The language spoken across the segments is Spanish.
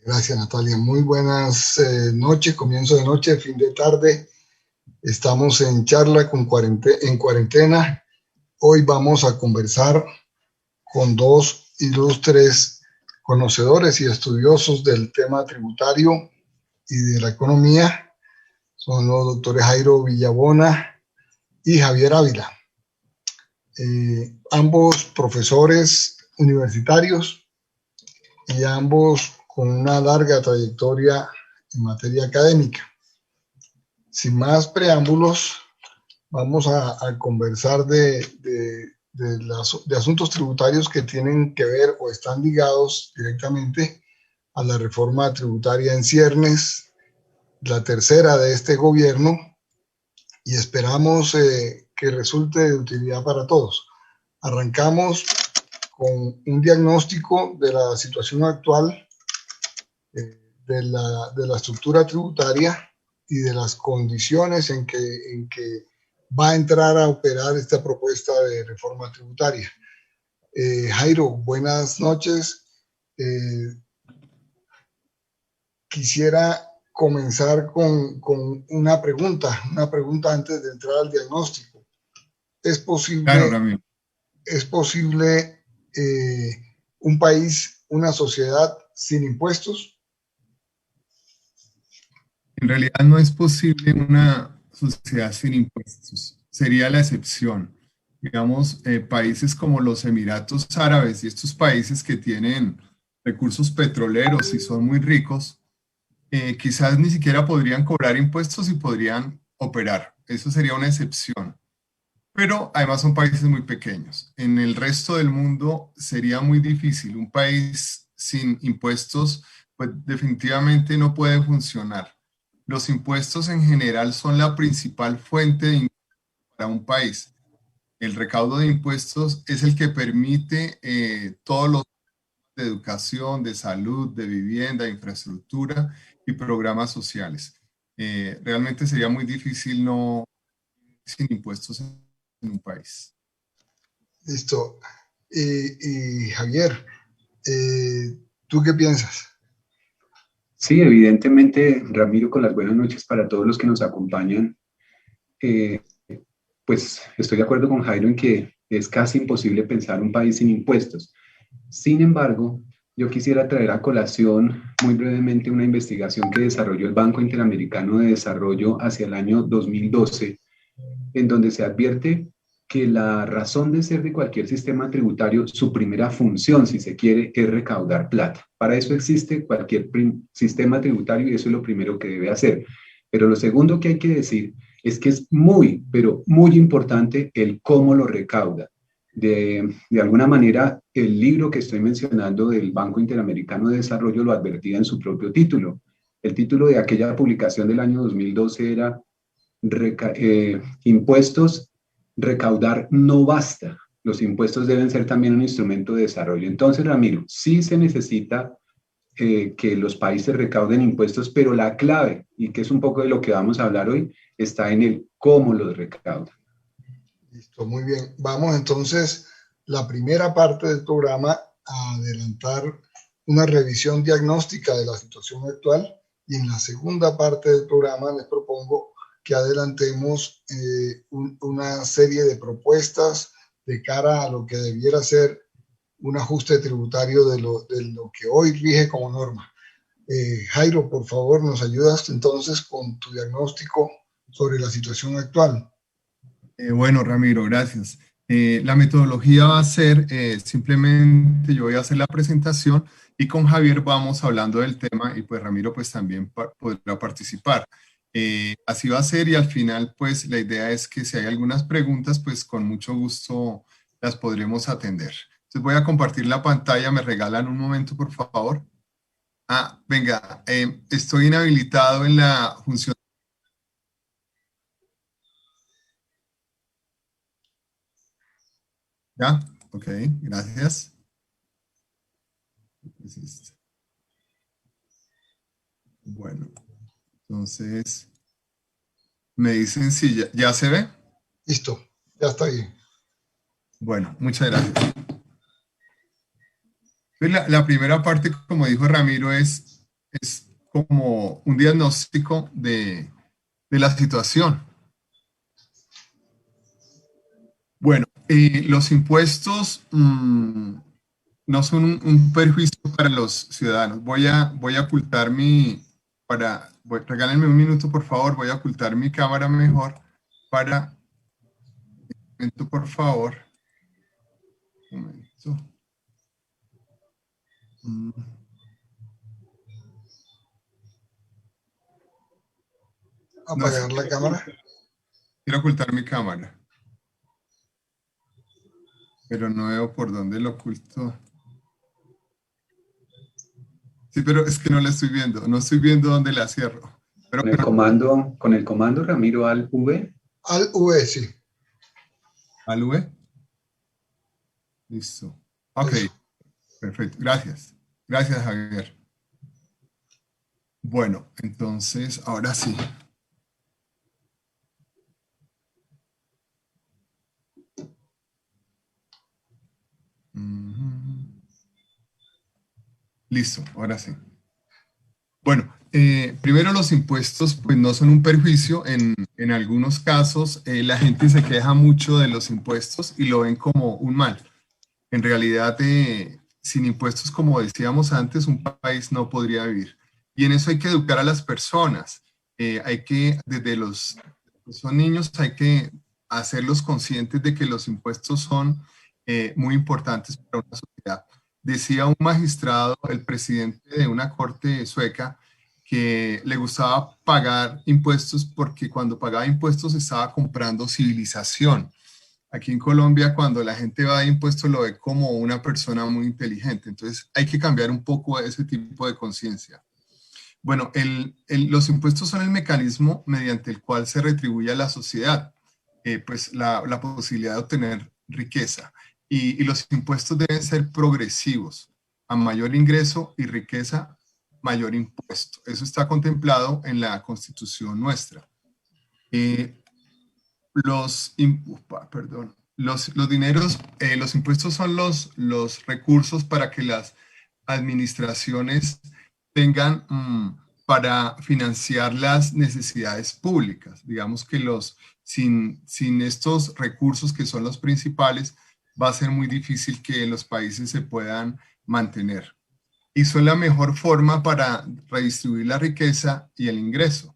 Gracias, Natalia. Muy buenas noches, comienzo de noche, fin de tarde. Estamos en charla en cuarentena. Hoy vamos a conversar con dos ilustres conocedores y estudiosos del tema tributario y de la economía. Son los doctores Jairo Villabona y Javier Ávila. Ambos profesores universitarios y ambos con una larga trayectoria en materia académica. Sin más preámbulos, vamos a conversar de asuntos tributarios que tienen que ver o están ligados directamente a la reforma tributaria en ciernes, la tercera de este gobierno, y esperamos que resulte de utilidad para todos. Arrancamos con un diagnóstico de la situación actual de la estructura tributaria y de las condiciones en que va a entrar a operar esta propuesta de reforma tributaria. Jairo, buenas noches. Quisiera comenzar con una pregunta antes de entrar al diagnóstico. ¿Es Claro, posible, Ramiro. un país, una sociedad sin impuestos? En realidad no es posible una sociedad sin impuestos. Sería la excepción. Digamos, países como los Emiratos Árabes y estos países que tienen recursos petroleros y son muy ricos, quizás ni siquiera podrían cobrar impuestos y podrían operar. Eso sería una excepción. Pero además son países muy pequeños. En el resto del mundo sería muy difícil. Un país sin impuestos, pues definitivamente no puede funcionar. Los impuestos en general son la principal fuente de ingresos para un país. El recaudo de impuestos es el que permite todos los de educación, de salud, de vivienda, de infraestructura y programas sociales. Realmente sería muy difícil no sin impuestos en un país. Listo. Y Javier, ¿tú qué piensas? Sí, evidentemente, Ramiro, con las buenas noches para todos los que nos acompañan. Eh, pues estoy de acuerdo con Jairo en que es casi imposible pensar un país sin impuestos. Sin embargo, yo quisiera traer a colación muy brevemente una investigación que desarrolló el Banco Interamericano de Desarrollo hacia el año 2012, en donde se advierte que la razón de ser de cualquier sistema tributario, su primera función, si se quiere, es recaudar plata. Para eso existe cualquier sistema tributario y eso es lo primero que debe hacer. Pero lo segundo que hay que decir es que es muy, pero muy importante el cómo lo recauda. De alguna manera, el libro que estoy mencionando del Banco Interamericano de Desarrollo lo advertía en su propio título. El título de aquella publicación del año 2012 era impuestos, recaudar no basta. Los impuestos deben ser también un instrumento de desarrollo. Entonces, Ramiro, sí se necesita que los países recauden impuestos, pero la clave, y que es un poco de lo que vamos a hablar hoy, está en el cómo los recaudan. Listo, muy bien. Vamos entonces, la primera parte del programa, a adelantar una revisión diagnóstica de la situación actual, y en la segunda parte del programa les propongo que adelantemos una serie de propuestas de cara a lo que debiera ser un ajuste tributario de lo que hoy rige como norma. Jairo, por favor, nos ayudas entonces con tu diagnóstico sobre la situación actual. Bueno, Ramiro, gracias. La metodología va a ser simplemente yo voy a hacer la presentación y con Javier vamos hablando del tema y pues Ramiro pues también podrá participar. Así va a ser y al final pues la idea es que si hay algunas preguntas pues con mucho gusto las podremos atender. Entonces voy a compartir la pantalla, me regalan un momento por favor. Venga, estoy inhabilitado en la función. ¿Ya? Ok, gracias. Bueno, entonces me dicen si ya se ve. Listo, ya está bien. Bueno, muchas gracias. Entonces, la primera parte, como dijo Ramiro, es es como un diagnóstico de la situación. Bueno, los impuestos no son un perjuicio para los ciudadanos. Voy a ocultar regálenme un minuto, por favor, voy a ocultar mi cámara mejor para, un momento, por favor. Un momento. Apagar la cámara. Quiero ocultar mi cámara, pero no veo por dónde lo oculto. Sí, pero es que no la estoy viendo. No estoy viendo dónde la cierro. Pero, Con el comando Ramiro al V. Al V, sí. ¿Al V? Listo. Ok, Eso. perfecto. Gracias. Gracias, Javier. Bueno, entonces, ahora sí. Listo, ahora sí. Bueno, primero los impuestos pues no son un perjuicio. En algunos casos la gente se queja mucho de los impuestos y lo ven como un mal. En realidad, sin impuestos, como decíamos antes, un país no podría vivir. Y en eso hay que educar a las personas. Hay que, desde los que son niños, hay que hacerlos conscientes de que los impuestos son muy importantes para una sociedad. Decía un magistrado, el presidente de una corte sueca, que le gustaba pagar impuestos porque cuando pagaba impuestos estaba comprando civilización. Aquí en Colombia, cuando la gente va de impuestos, lo ve como una persona muy inteligente. Entonces, hay que cambiar un poco ese tipo de conciencia. Bueno, los impuestos son el mecanismo mediante el cual se retribuye a la sociedad pues la posibilidad de obtener riqueza. Y los impuestos deben ser progresivos. A mayor ingreso y riqueza, mayor impuesto. Eso está contemplado en la Constitución nuestra. Los dineros, los impuestos son los recursos para que las administraciones tengan para financiar las necesidades públicas. Digamos que sin estos recursos que son los principales, va a ser muy difícil que los países se puedan mantener. Y son la mejor forma para redistribuir la riqueza y el ingreso.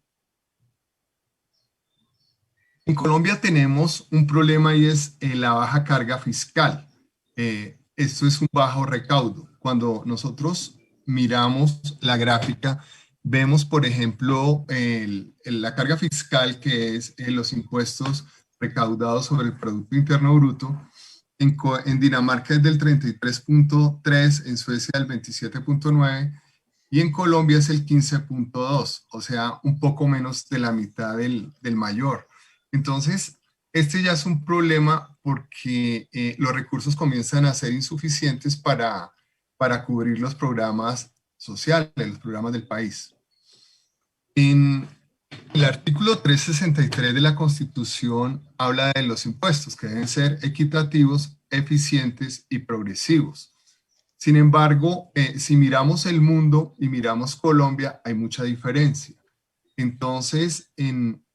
En Colombia tenemos un problema y es la baja carga fiscal. Esto es un bajo recaudo. Cuando nosotros miramos la gráfica, vemos, por ejemplo, la carga fiscal, que es los impuestos recaudados sobre el Producto Interno Bruto. En Dinamarca es del 33.3, en Suecia del 27.9 y en Colombia es el 15.2, o sea, un poco menos de la mitad del mayor. Entonces, este ya es un problema porque los recursos comienzan a ser insuficientes para cubrir los programas sociales, los programas del país. En el artículo 363 de la Constitución habla de los impuestos que deben ser equitativos, eficientes y progresivos. Sin embargo, si miramos el mundo y miramos Colombia, hay mucha diferencia. Entonces, en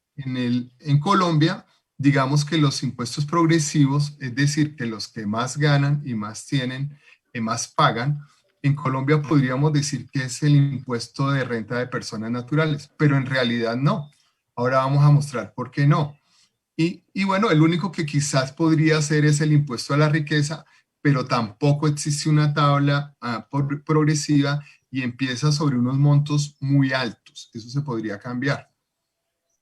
Colombia, digamos que los impuestos progresivos, es decir, que los que más ganan y más tienen, más pagan, en Colombia podríamos decir que es el impuesto de renta de personas naturales, pero en realidad no. Ahora vamos a mostrar por qué no. Y bueno, el único que quizás podría ser es el impuesto a la riqueza, pero tampoco existe una tabla progresiva y empieza sobre unos montos muy altos. Eso se podría cambiar.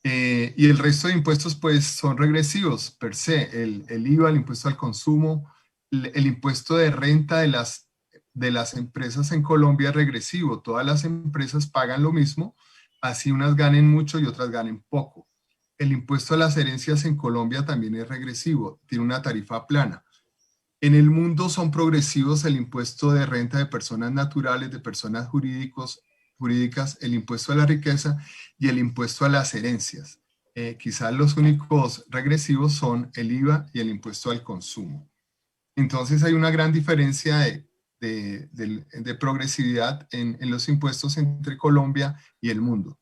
Y el resto de impuestos pues son regresivos per se, el IVA, el impuesto al consumo, el impuesto de renta de las empresas en Colombia es regresivo, todas las empresas pagan lo mismo, así unas ganen mucho y otras ganen poco. El impuesto a las herencias en Colombia también es regresivo, tiene una tarifa plana. En el mundo son progresivos el impuesto de renta de personas naturales, de personas jurídicas, el impuesto a la riqueza y el impuesto a las herencias. Quizás los únicos regresivos son el IVA y el impuesto al consumo. Entonces hay una gran diferencia de progresividad en los impuestos entre Colombia y el mundo.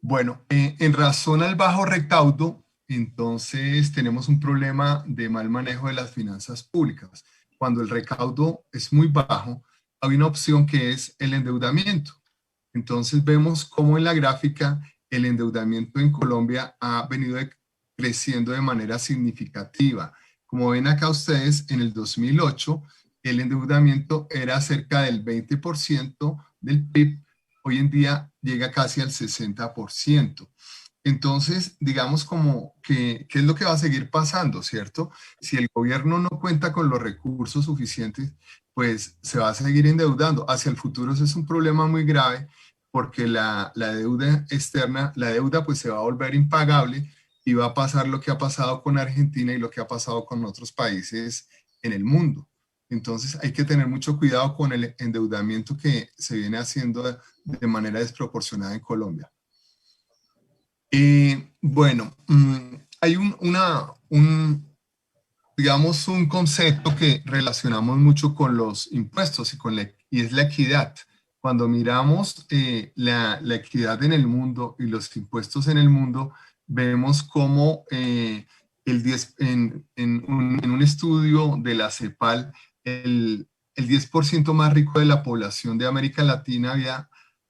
Bueno, en razón al bajo recaudo, entonces tenemos un problema de mal manejo de las finanzas públicas. Cuando el recaudo es muy bajo, hay una opción que es el endeudamiento. Entonces vemos cómo en la gráfica el endeudamiento en Colombia ha venido creciendo de manera significativa. Como ven acá ustedes, en el 2008 el endeudamiento era cerca del 20% del PIB, hoy en día llega casi al 60%. Entonces, digamos como que, ¿qué es lo que va a seguir pasando, cierto? Si el gobierno no cuenta con los recursos suficientes, pues se va a seguir endeudando. Hacia el futuro eso es un problema muy grave porque la deuda externa, la deuda pues se va a volver impagable y va a pasar lo que ha pasado con Argentina y lo que ha pasado con otros países en el mundo. Entonces hay que tener mucho cuidado con el endeudamiento que se viene haciendo de manera desproporcionada en Colombia. Bueno, hay digamos, un concepto que relacionamos mucho con los impuestos y es la equidad. Cuando miramos la equidad en el mundo y los impuestos en el mundo, vemos cómo en un estudio de la CEPAL, el 10% más rico de la población de América Latina había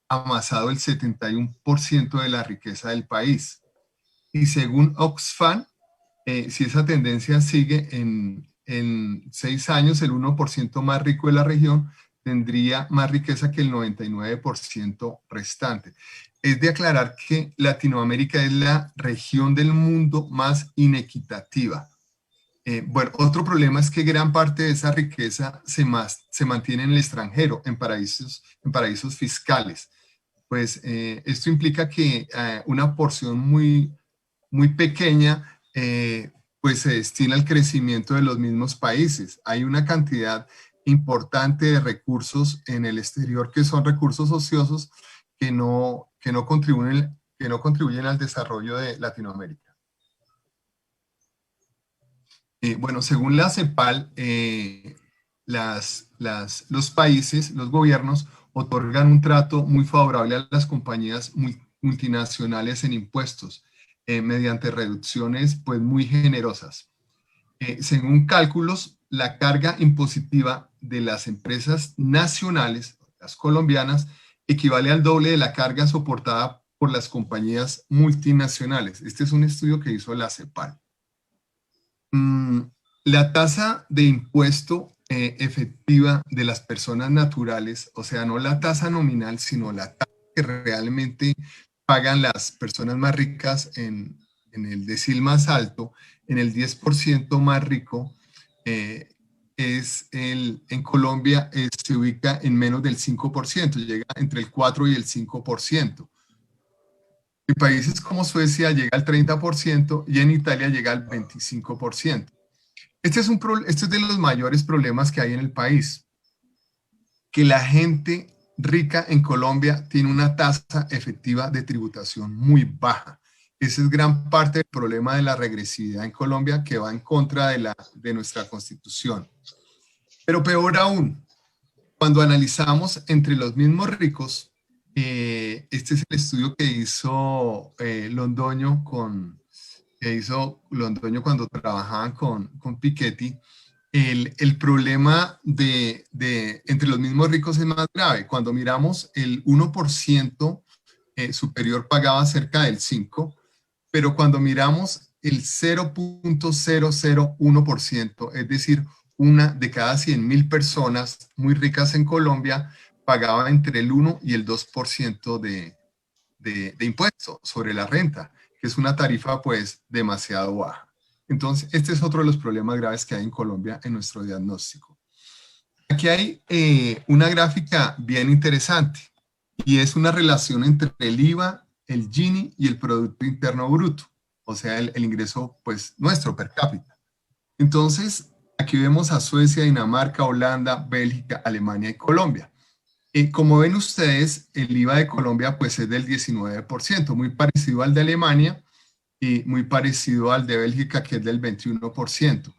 amasado el 71% de la riqueza del país. Y según Oxfam, si esa tendencia sigue en 6 años, el 1% más rico de la región tendría más riqueza que el 99% restante. Es de aclarar que Latinoamérica es la región del mundo más inequitativa. Bueno, otro problema es que gran parte de esa riqueza se mantiene en el extranjero, en paraísos fiscales. Pues esto implica que una porción muy pequeña pues se destina al crecimiento de los mismos países. Hay una cantidad importante de recursos en el exterior que son recursos ociosos que no contribuyen al desarrollo de Latinoamérica. Bueno, según la CEPAL, los países, los gobiernos, otorgan un trato muy favorable a las compañías multinacionales en impuestos, mediante reducciones pues, muy generosas. Según cálculos, la carga impositiva de las empresas nacionales, las colombianas, equivale al doble de la carga soportada por las compañías multinacionales. Este es un estudio que hizo la CEPAL. La tasa de impuesto efectiva de las personas naturales, o sea, no la tasa nominal, sino la tasa que realmente pagan las personas más ricas en el decil más alto, en el 10% más rico, en Colombia se ubica en menos del 5%, llega entre el 4 y el 5%. En países como Suecia llega al 30% y en Italia llega al 25%. Este es de los mayores problemas que hay en el país, que la gente rica en Colombia tiene una tasa efectiva de tributación muy baja. Ese es gran parte del problema de la regresividad en Colombia que va en contra de nuestra Constitución. Pero peor aún, cuando analizamos entre los mismos ricos, este es el estudio que hizo Londoño cuando trabajaban con Piketty. El problema entre los mismos ricos es más grave. Cuando miramos, el 1% superior pagaba cerca del 5%, pero cuando miramos el 0.001%, es decir, una de cada 100.000 personas muy ricas en Colombia pagaba entre el 1 y el 2% de impuesto sobre la renta, que es una tarifa pues demasiado baja. Entonces, este es otro de los problemas graves que hay en Colombia en nuestro diagnóstico. Aquí hay una gráfica bien interesante y es una relación entre el IVA, el Gini y el Producto Interno Bruto, o sea, el ingreso pues nuestro per cápita. Entonces, aquí vemos a Suecia, Dinamarca, Holanda, Bélgica, Alemania y Colombia. Como ven ustedes, el IVA de Colombia pues es del 19%, muy parecido al de Alemania y muy parecido al de Bélgica, que es del 21%.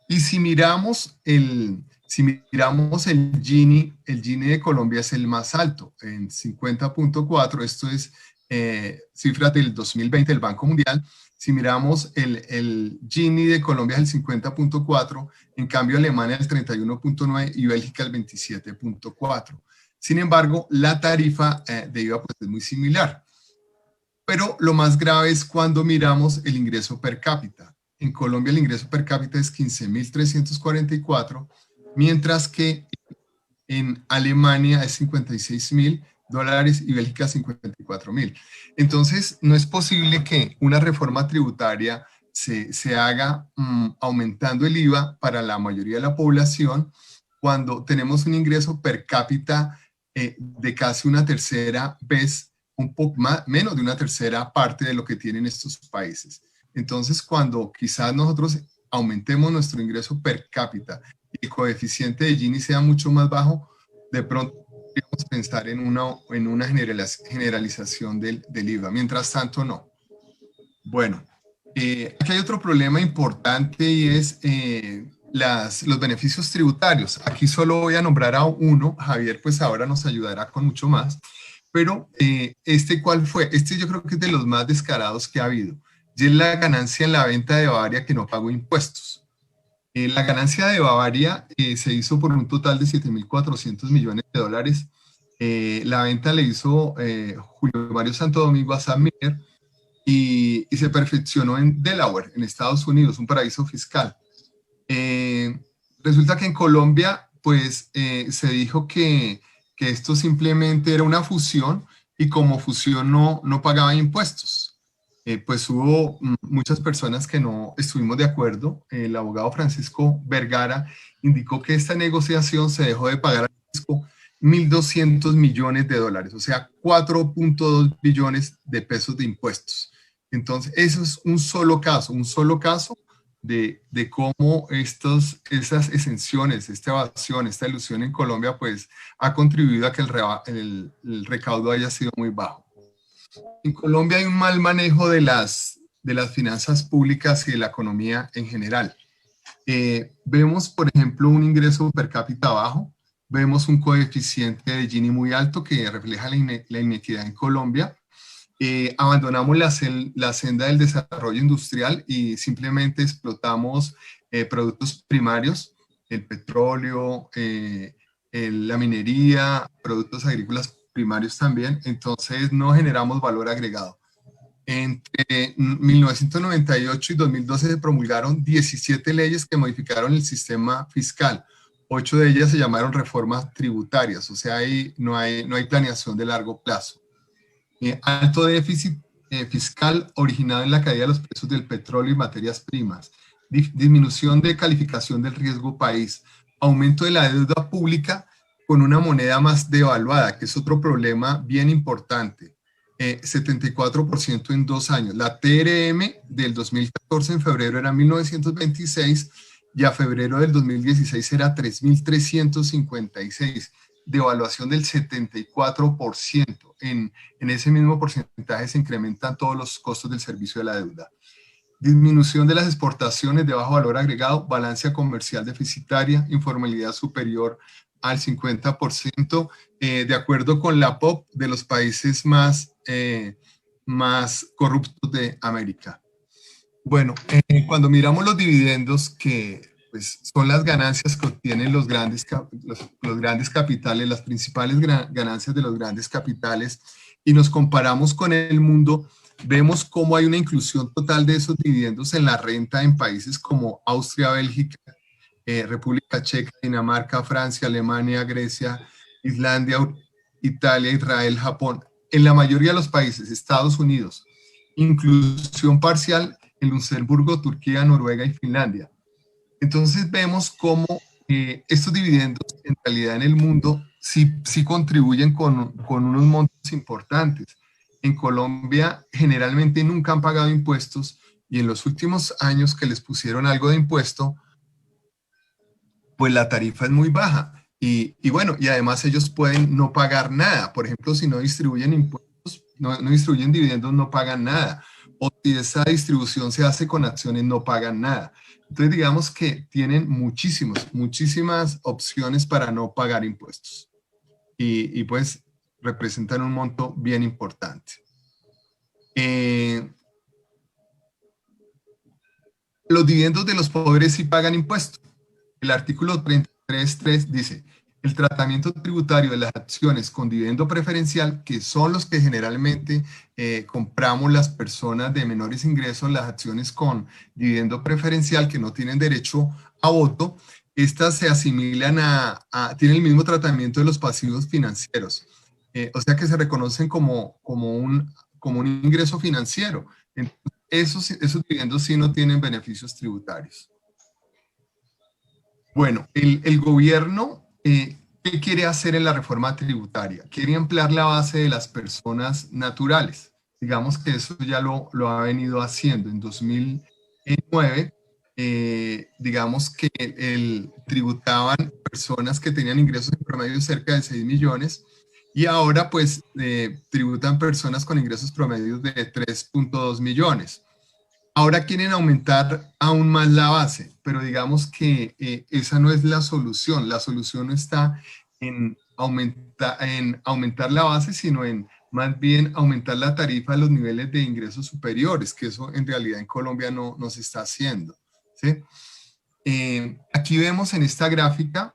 Y si miramos Si miramos el Gini de Colombia es el más alto, en 50.4, esto es cifras del 2020 del Banco Mundial. Si miramos el Gini de Colombia es el 50.4, en cambio Alemania el 31.9 y Bélgica el 27.4. Sin embargo, la tarifa de IVA pues, es muy similar. Pero lo más grave es cuando miramos el ingreso per cápita. En Colombia el ingreso per cápita es 15.344, mientras que en Alemania es $56.000 y Bélgica 54.000. Entonces, no es posible que una reforma tributaria se haga aumentando el IVA para la mayoría de la población cuando tenemos un ingreso per cápita de casi una tercera vez, un poco más, menos de una tercera parte de lo que tienen estos países. Entonces, cuando quizás nosotros aumentemos nuestro ingreso per cápita y el coeficiente de Gini sea mucho más bajo, de pronto podríamos pensar en una generalización del IVA. Mientras tanto, no. Bueno, aquí hay otro problema importante y es los beneficios tributarios. Aquí solo voy a nombrar a uno. Javier, pues ahora nos ayudará con mucho más. Pero, ¿cuál fue? Yo creo que es de los más descarados que ha habido. Y es la ganancia en la venta de Bavaria que no pagó impuestos. La ganancia de Bavaria se hizo por un total de $7.400 millones. La venta le hizo Julio Mario Santo Domingo a Sam Miller y se perfeccionó en Delaware, en Estados Unidos, un paraíso fiscal. Resulta que en Colombia, pues, se dijo que esto simplemente era una fusión y como fusión no pagaba impuestos. Pues hubo muchas personas que no estuvimos de acuerdo. El abogado Francisco Vergara indicó que esta negociación se dejó de pagar al fisco $1.200 millones, o sea, 4.2 billones de pesos de impuestos. Entonces, eso es un solo caso de cómo esas exenciones, esta evasión, esta ilusión en Colombia, pues ha contribuido a que el recaudo haya sido muy bajo. En Colombia hay un mal manejo de las finanzas públicas y de la economía en general. Vemos, por ejemplo, un ingreso per cápita bajo, vemos un coeficiente de Gini muy alto que refleja la inequidad en Colombia. Abandonamos la senda del desarrollo industrial y simplemente explotamos productos primarios, el petróleo, la minería, productos agrícolas primarios también, entonces no generamos valor agregado. Entre 1998 y 2012 se promulgaron 17 leyes que modificaron el sistema fiscal. 8 de ellas se llamaron reformas tributarias, o sea, no hay planeación de largo plazo. Alto déficit fiscal originado en la caída de los precios del petróleo y materias primas. Disminución de calificación del riesgo país. Aumento de la deuda pública con una moneda más devaluada, que es otro problema bien importante. 74% en 2 años. La TRM del 2014 en febrero era 1.926 y a febrero del 2016 era 3.356. Devaluación del 74%. En ese mismo porcentaje se incrementan todos los costos del servicio de la deuda. Disminución de las exportaciones de bajo valor agregado, balanza comercial deficitaria, informalidad superior al 50%, de acuerdo con la POP de los países más corruptos de América. Bueno, cuando miramos los dividendos, que pues, son las ganancias que obtienen los grandes capitales, las principales ganancias de los grandes capitales, y nos comparamos con el mundo, vemos cómo hay una inclusión total de esos dividendos en la renta en países como Austria, Bélgica, República Checa, Dinamarca, Francia, Alemania, Grecia, Islandia, Italia, Israel, Japón. En la mayoría de los países, Estados Unidos, inclusión parcial en Luxemburgo, Turquía, Noruega y Finlandia. Entonces vemos cómo estos dividendos en realidad en el mundo sí contribuyen con unos montos importantes. En Colombia generalmente nunca han pagado impuestos y en los últimos años que les pusieron algo de impuesto, pues la tarifa es muy baja. Y bueno, y además ellos pueden no pagar nada. Por ejemplo, si no distribuyen impuestos, no distribuyen dividendos, no pagan nada. O si esa distribución se hace con acciones, no pagan nada. Entonces, digamos que tienen muchísimas opciones para no pagar impuestos. Y pues representan un monto bien importante. Los dividendos de los pobres sí pagan impuestos. El artículo 33.3 dice, el tratamiento tributario de las acciones con dividendo preferencial, que son los que generalmente compramos las personas de menores ingresos, las acciones con dividendo preferencial que no tienen derecho a voto, estas se asimilan tienen el mismo tratamiento de los pasivos financieros. O sea que se reconocen como un ingreso financiero. Entonces, esos dividendos sí no tienen beneficios tributarios. Bueno, el gobierno, ¿qué quiere hacer en la reforma tributaria? Quiere ampliar la base de las personas naturales. Digamos que eso ya lo ha venido haciendo. En 2009, digamos que tributaban personas que tenían ingresos en promedio cerca de 6 millones y ahora pues tributan personas con ingresos promedios de 3.2 millones. Ahora quieren aumentar aún más la base, pero digamos que esa no es la solución. La solución no está en aumentar la base, sino en más bien aumentar la tarifa a los niveles de ingresos superiores, que eso en realidad en Colombia no se está haciendo, ¿sí? Aquí vemos en esta gráfica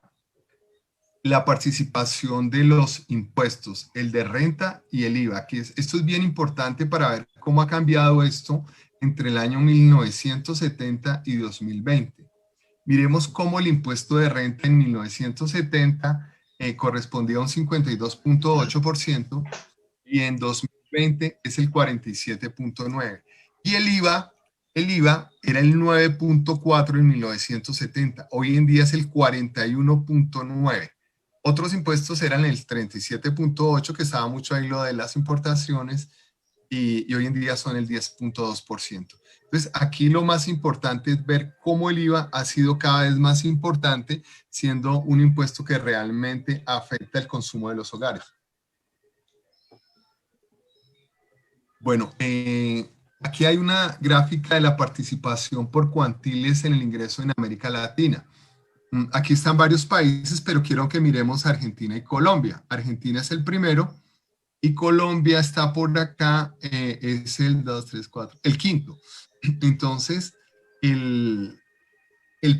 la participación de los impuestos, el de renta y el IVA, esto es bien importante para ver cómo ha cambiado esto entre el año 1970 y 2020. Miremos cómo el impuesto de renta en 1970 correspondía a un 52.8% y en 2020 es el 47.9%. Y el IVA era el 9.4% en 1970, hoy en día es el 41.9%. Otros impuestos eran el 37.8%, que estaba mucho ahí lo de las importaciones, y hoy en día son el 10.2%. Entonces, aquí lo más importante es ver cómo el IVA ha sido cada vez más importante, siendo un impuesto que realmente afecta el consumo de los hogares. Bueno, aquí hay una gráfica de la participación por cuantiles en el ingreso en América Latina. Aquí están varios países, pero quiero que miremos Argentina y Colombia. Argentina es el primero y Colombia está por acá, es el 2, 3, 4, el quinto. Entonces, el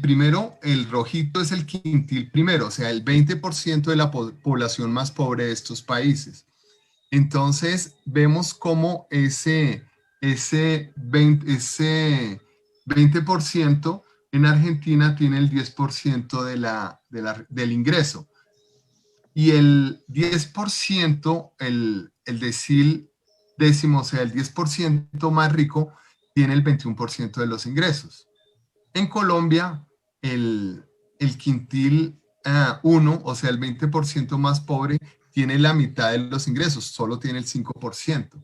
primero, el rojito es el quintil primero, o sea, el 20% de la población más pobre de estos países. Entonces, vemos cómo ese 20% en Argentina tiene el 10% del ingreso. Y el 10%, el decil décimo, o sea, el 10% más rico, tiene el 21% de los ingresos. En Colombia, el quintil 1, o sea, el 20% más pobre, tiene la mitad de los ingresos, solo tiene el 5%.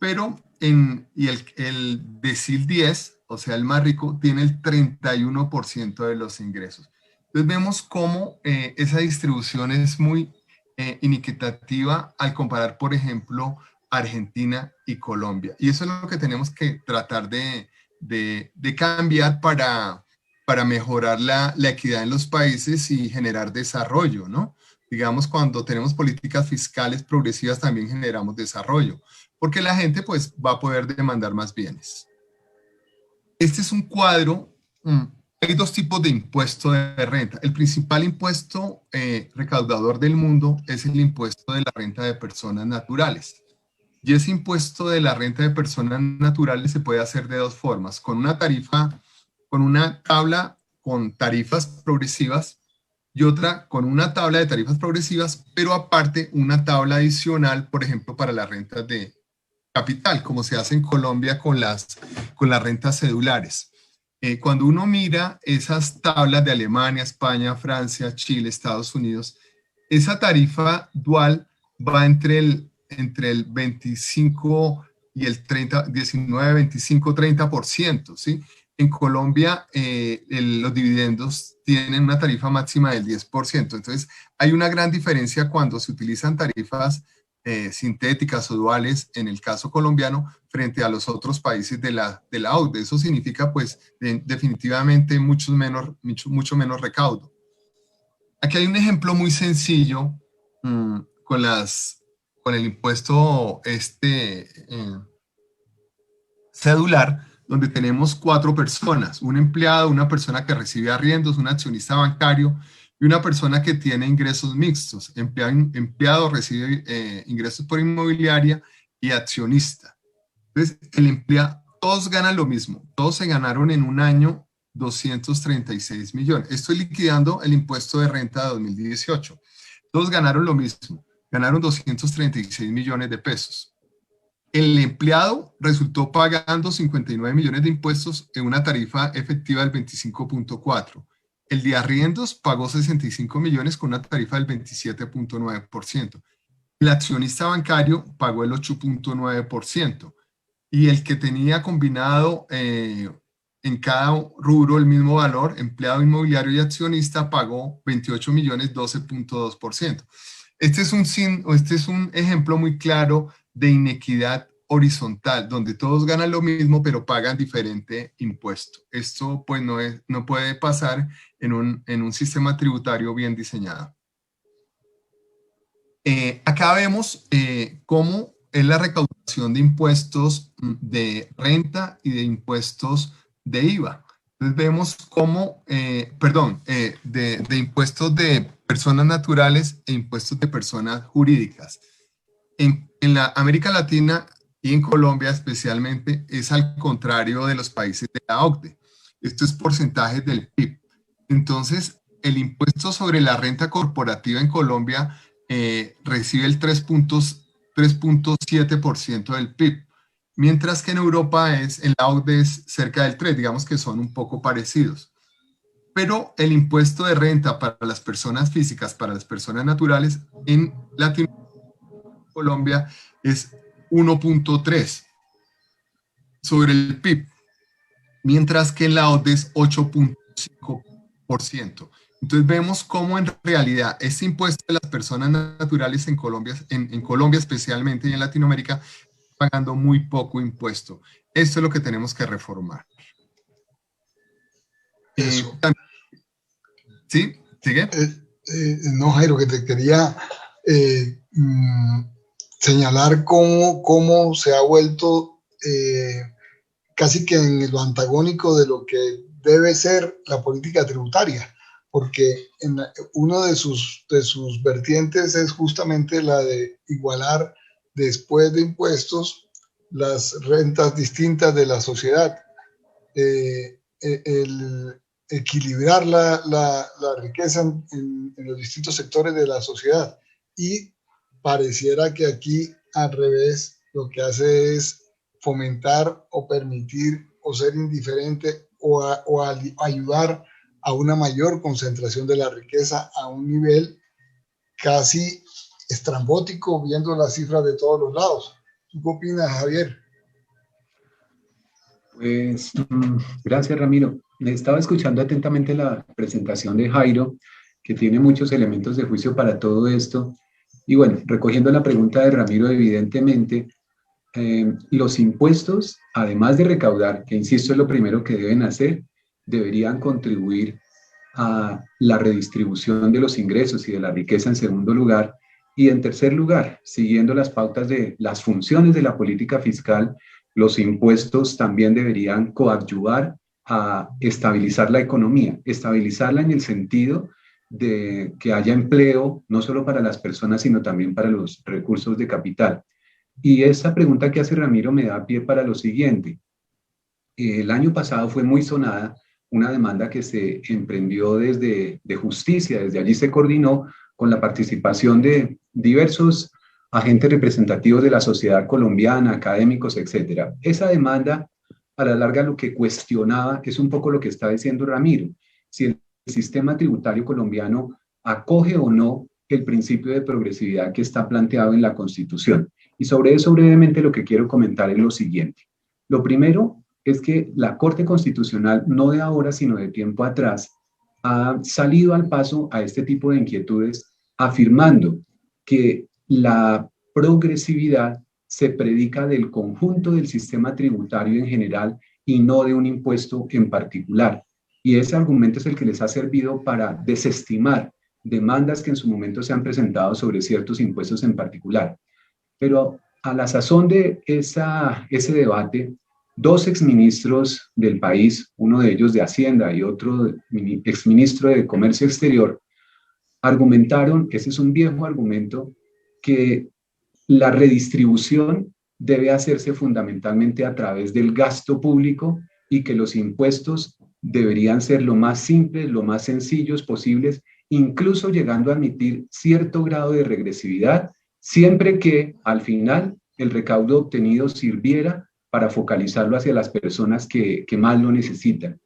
Pero el decil 10, o sea, el más rico, tiene el 31% de los ingresos. Entonces vemos cómo esa distribución es muy inequitativa al comparar, por ejemplo, Argentina y Colombia. Y eso es lo que tenemos que tratar de cambiar para mejorar la equidad en los países y generar desarrollo, ¿no? Digamos, cuando tenemos políticas fiscales progresivas también generamos desarrollo, porque la gente pues va a poder demandar más bienes. Este es un cuadro. Hay dos tipos de impuesto de renta. El principal impuesto recaudador del mundo es el impuesto de la renta de personas naturales. Y ese impuesto de la renta de personas naturales se puede hacer de dos formas: con una tabla con tarifas progresivas y otra con una tabla de tarifas progresivas, pero aparte una tabla adicional, por ejemplo, para las rentas de capital, como se hace en Colombia con las rentas cedulares. Cuando uno mira esas tablas de Alemania, España, Francia, Chile, Estados Unidos, esa tarifa dual va entre el 25 y el 30, 19, 25, 30%, ¿sí? En Colombia, los dividendos tienen una tarifa máxima del 10%. Entonces, hay una gran diferencia cuando se utilizan tarifas sintéticas o duales en el caso colombiano frente a los otros países de la OCDE. Eso significa pues definitivamente mucho menos recaudo. Aquí hay un ejemplo muy sencillo con el impuesto cedular, donde tenemos 4 personas, un empleado, una persona que recibe arriendos, un accionista bancario y una persona que tiene ingresos mixtos. Empleado recibe ingresos por inmobiliaria y accionista. Entonces, todos ganan lo mismo, todos se ganaron en un año 236 millones. Estoy liquidando el impuesto de renta de 2018. Todos ganaron lo mismo, ganaron 236 millones de pesos. El empleado resultó pagando 59 millones de impuestos en una tarifa efectiva del 25.4%. El de arriendos pagó 65 millones con una tarifa del 27.9%. El accionista bancario pagó el 8.9%. Y el que tenía combinado en cada rubro el mismo valor, empleado inmobiliario y accionista, pagó 28 millones, 12.2%. Este es un ejemplo muy claro de inequidad horizontal, donde todos ganan lo mismo, pero pagan diferente impuesto. Esto pues no puede pasar en un sistema tributario bien diseñado. Acá vemos cómo es la recaudación de impuestos de renta y de impuestos de IVA. Entonces vemos cómo, de impuestos de personas naturales e impuestos de personas jurídicas. En la América Latina y en Colombia especialmente es al contrario de los países de la OCDE. Esto es porcentaje del PIB. Entonces, el impuesto sobre la renta corporativa en Colombia recibe el 3.7% del PIB, mientras que en Europa en la OCDE es cerca del 3%, digamos que son un poco parecidos. Pero el impuesto de renta para las personas físicas, para las personas naturales, en Latinoamérica, Colombia, es 1.3% sobre el PIB, mientras que en la OCDE es 8.5%. Entonces vemos cómo en realidad este impuesto de las personas naturales en Colombia especialmente y en Latinoamérica, pagando muy poco impuesto. Esto es lo que tenemos que reformar. ¿Sí? ¿Sigue? No, Jairo, que te quería señalar cómo se ha vuelto casi que en lo antagónico de lo que debe ser la política tributaria, porque uno de sus vertientes es justamente la de igualar después de impuestos las rentas distintas de la sociedad, el equilibrar la riqueza en los distintos sectores de la sociedad. Y pareciera que aquí, al revés, lo que hace es fomentar o permitir o ser indiferente o ayudar a una mayor concentración de la riqueza a un nivel casi estrambótico, viendo las cifras de todos los lados. ¿Tú qué opinas, Javier? Pues gracias, Ramiro. Estaba escuchando atentamente la presentación de Jairo, que tiene muchos elementos de juicio para todo esto. Y bueno, recogiendo la pregunta de Ramiro, evidentemente, los impuestos, además de recaudar, que insisto es lo primero que deben hacer, deberían contribuir a la redistribución de los ingresos y de la riqueza en segundo lugar. Y en tercer lugar, siguiendo las pautas de las funciones de la política fiscal, los impuestos también deberían coadyuvar a estabilizar la economía, estabilizarla en el sentido de que haya empleo, no solo para las personas, sino también para los recursos de capital. Y esa pregunta que hace Ramiro me da pie para lo siguiente. El año pasado fue muy sonada una demanda que se emprendió desde justicia, desde allí se coordinó con la participación de diversos agentes representativos de la sociedad colombiana, académicos, etc. Esa demanda, a la larga, lo que cuestionaba es un poco lo que está diciendo Ramiro, si el sistema tributario colombiano acoge o no el principio de progresividad que está planteado en la Constitución. Y sobre eso brevemente lo que quiero comentar es lo siguiente. Lo primero es que la Corte Constitucional, no de ahora, sino de tiempo atrás, ha salido al paso a este tipo de inquietudes, afirmando que la progresividad se predica del conjunto del sistema tributario en general y no de un impuesto en particular. Y ese argumento es el que les ha servido para desestimar demandas que en su momento se han presentado sobre ciertos impuestos en particular. Pero a la sazón de ese debate, dos exministros del país, uno de ellos de Hacienda y otro exministro de Comercio Exterior, argumentaron, ese es un viejo argumento, que la redistribución debe hacerse fundamentalmente a través del gasto público y que los impuestos deberían ser lo más simples, lo más sencillos posibles, incluso llegando a admitir cierto grado de regresividad, siempre que al final el recaudo obtenido sirviera para focalizarlo hacia las personas que más lo necesitan.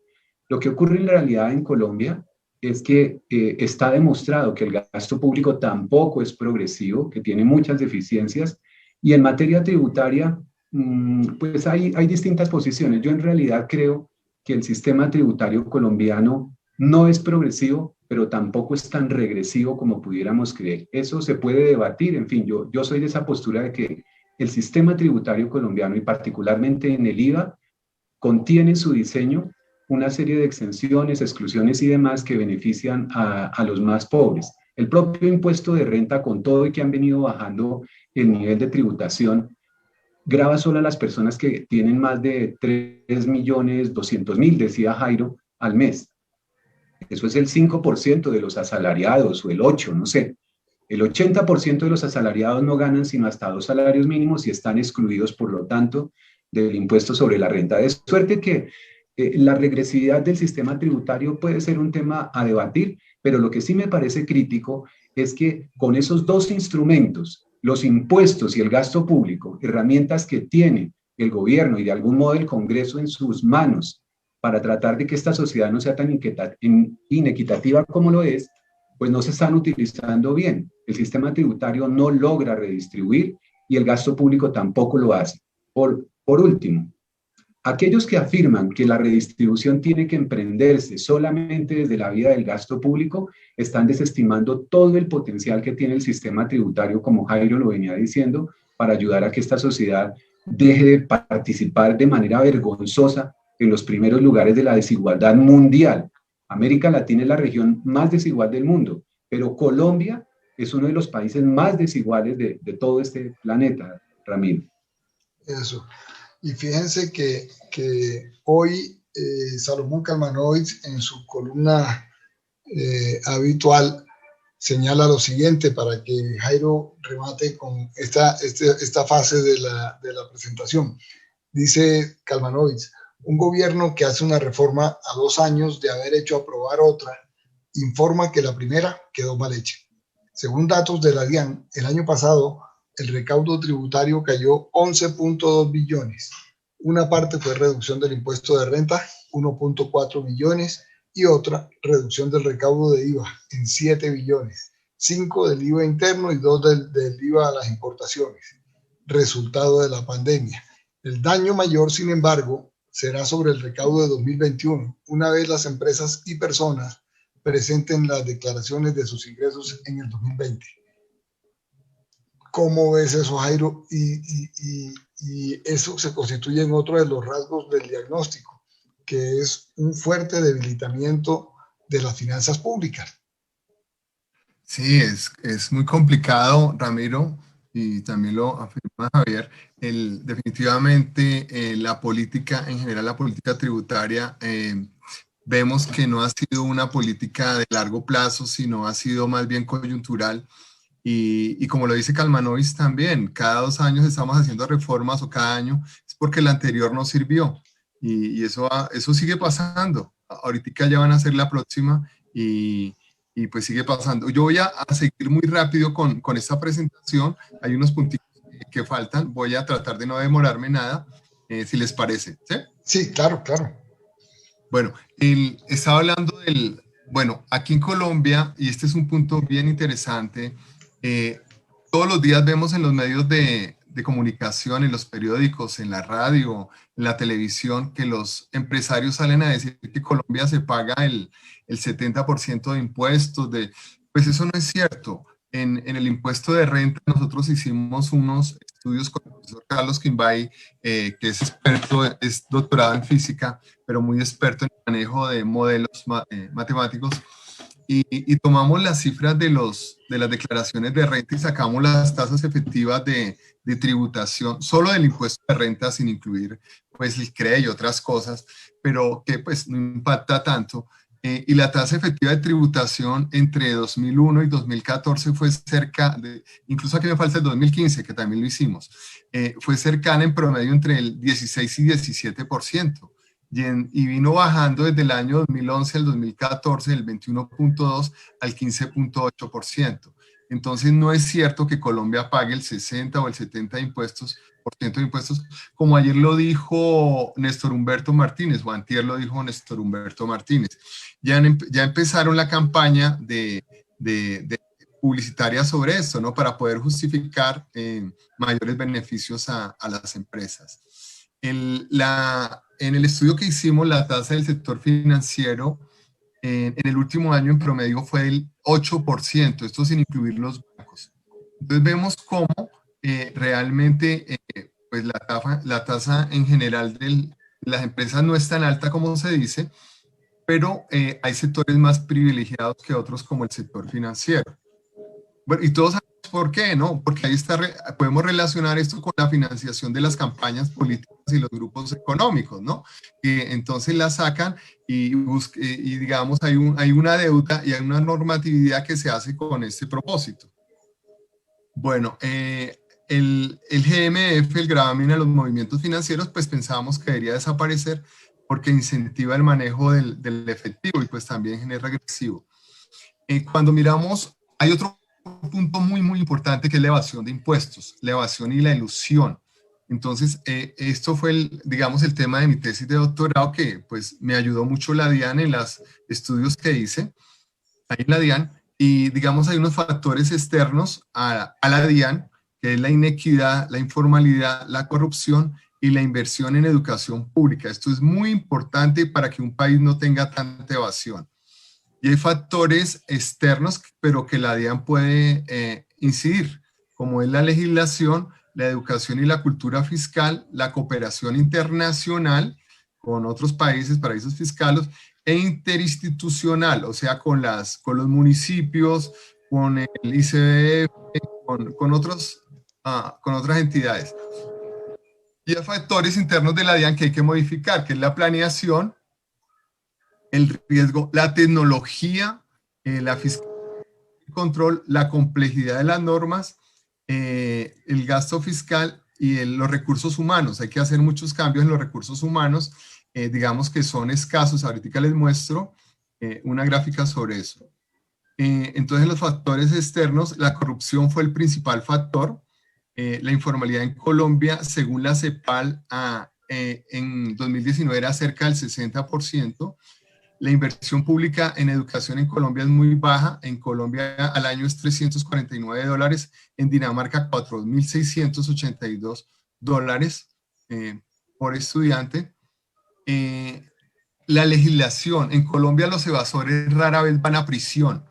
Lo que ocurre en realidad en Colombia es que está demostrado que el gasto público tampoco es progresivo, que tiene muchas deficiencias, y en materia tributaria, pues hay distintas posiciones. Yo en realidad creo que el sistema tributario colombiano no es progresivo, pero tampoco es tan regresivo como pudiéramos creer. Eso se puede debatir, en fin, yo soy de esa postura de que el sistema tributario colombiano, y particularmente en el IVA, contiene en su diseño una serie de exenciones, exclusiones y demás que benefician a los más pobres. El propio impuesto de renta, con todo y que han venido bajando el nivel de tributación, grava solo a las personas que tienen más de 3.200.000, decía Jairo, al mes. Eso es el 5% de los asalariados, o el 8%, no sé. El 80% de los asalariados no ganan sino hasta 2 salarios mínimos y están excluidos, por lo tanto, del impuesto sobre la renta. De suerte que la regresividad del sistema tributario puede ser un tema a debatir, pero lo que sí me parece crítico es que con esos dos instrumentos, los impuestos y el gasto público, herramientas que tiene el gobierno y de algún modo el Congreso en sus manos para tratar de que esta sociedad no sea tan inequitativa como lo es, pues no se están utilizando bien. El sistema tributario no logra redistribuir y el gasto público tampoco lo hace. Por último, aquellos que afirman que la redistribución tiene que emprenderse solamente desde la vía del gasto público están desestimando todo el potencial que tiene el sistema tributario, como Jairo lo venía diciendo, para ayudar a que esta sociedad deje de participar de manera vergonzosa en los primeros lugares de la desigualdad mundial. América Latina es la región más desigual del mundo, pero Colombia es uno de los países más desiguales de todo este planeta, Ramiro. Eso. Y fíjense que hoy Salomón Kalmanowicz en su columna habitual señala lo siguiente para que Jairo remate con esta fase de la presentación. Dice Kalmanowicz: un gobierno que hace una reforma a 2 años de haber hecho aprobar otra, informa que la primera quedó mal hecha. Según datos de la DIAN, el año pasado el recaudo tributario cayó 11.2 billones. Una parte fue reducción del impuesto de renta, 1.4 billones, y otra, reducción del recaudo de IVA en 7 billones, 5 del IVA interno y 2 del IVA a las importaciones, resultado de la pandemia. El daño mayor, sin embargo, será sobre el recaudo de 2021, una vez las empresas y personas presenten las declaraciones de sus ingresos en el 2020. ¿Cómo ves eso, Jairo? Y eso se constituye en otro de los rasgos del diagnóstico, que es un fuerte debilitamiento de las finanzas públicas. Sí, es muy complicado, Ramiro, y también lo afirma Javier. Definitivamente la política, en general la política tributaria, vemos que no ha sido una política de largo plazo, sino ha sido más bien coyuntural. Y como lo dice Kalmanowicz también, cada 2 años estamos haciendo reformas, o cada año, es porque la anterior no sirvió. Y eso sigue pasando. Ahorita ya van a ser la próxima y pues sigue pasando. Yo voy a seguir muy rápido con esta presentación. Hay unos puntitos que faltan. Voy a tratar de no demorarme nada, si les parece. ¿Sí? Sí, claro, claro. Bueno, estaba hablando bueno, aquí en Colombia, y este es un punto bien interesante, todos los días vemos en los medios de comunicación, en los periódicos, en la radio, en la televisión, que los empresarios salen a decir que Colombia se paga el 70% de impuestos. Pues eso no es cierto. en el impuesto de renta nosotros hicimos unos estudios con el profesor Carlos Quimbay, que es experto, es doctorado en física, pero muy experto en el manejo de modelos matemáticos, y tomamos las cifras de las declaraciones de renta y sacamos las tasas efectivas de tributación, solo del impuesto de renta, sin incluir pues el CRE y otras cosas, pero que pues no impacta tanto. Y la tasa efectiva de tributación entre 2001 y 2014 fue cerca de, incluso aquí me falta el 2015, que también lo hicimos, fue cercana en promedio entre el 16 y 17%. Y vino bajando desde el año 2011 al 2014 del 21.2 al 15.8%. Entonces no es cierto que Colombia pague el 60 o el 70% de impuestos, como ayer lo dijo Néstor Humberto Martínez, o antier lo dijo Néstor Humberto Martínez. Ya empezaron la campaña de publicitaria sobre esto, ¿no? Para poder justificar mayores beneficios a las empresas. En el estudio que hicimos, la tasa del sector financiero en el último año en promedio fue del 8%, esto sin incluir los bancos. Entonces vemos cómo realmente pues la tasa en general de las empresas no es tan alta como se dice, pero hay sectores más privilegiados que otros como el sector financiero. Bueno, y todos sabemos por qué, ¿no? Porque ahí podemos relacionar esto con la financiación de las campañas políticas y los grupos económicos, ¿no? Entonces la sacan y digamos, hay una deuda y hay una normatividad que se hace con este propósito. Bueno, el GMF, el gravamen a los movimientos financieros, pues pensábamos que debería desaparecer porque incentiva el manejo del efectivo y pues también es regresivo. Cuando miramos, hay otro punto muy, muy importante que es la evasión de impuestos, la evasión y la elusión. Entonces, esto fue, digamos, el tema de mi tesis de doctorado que pues me ayudó mucho la DIAN en los estudios que hice ahí en la DIAN. Y digamos, hay unos factores externos a la DIAN, que es la inequidad, la informalidad, la corrupción y la inversión en educación pública. Esto es muy importante para que un país no tenga tanta evasión. Y hay factores externos, pero que la DIAN puede incidir, como es la legislación, la educación y la cultura fiscal, la cooperación internacional con otros países, paraísos fiscales, e interinstitucional, o sea, con los municipios, con el ICBF, con otras entidades. Y hay factores internos de la DIAN que hay que modificar, que es la planeación, el riesgo, la tecnología, la fiscalía, el control, la complejidad de las normas, el gasto fiscal y los recursos humanos. Hay que hacer muchos cambios en los recursos humanos, digamos que son escasos. Ahorita les muestro una gráfica sobre eso. Entonces, los factores externos, la corrupción fue el principal factor. La informalidad en Colombia, según la CEPAL, en 2019 era cerca del 60%. La inversión pública en educación en Colombia es muy baja. En Colombia al año es $349, en Dinamarca $4.682 por estudiante. La legislación, en Colombia los evasores rara vez van a prisión.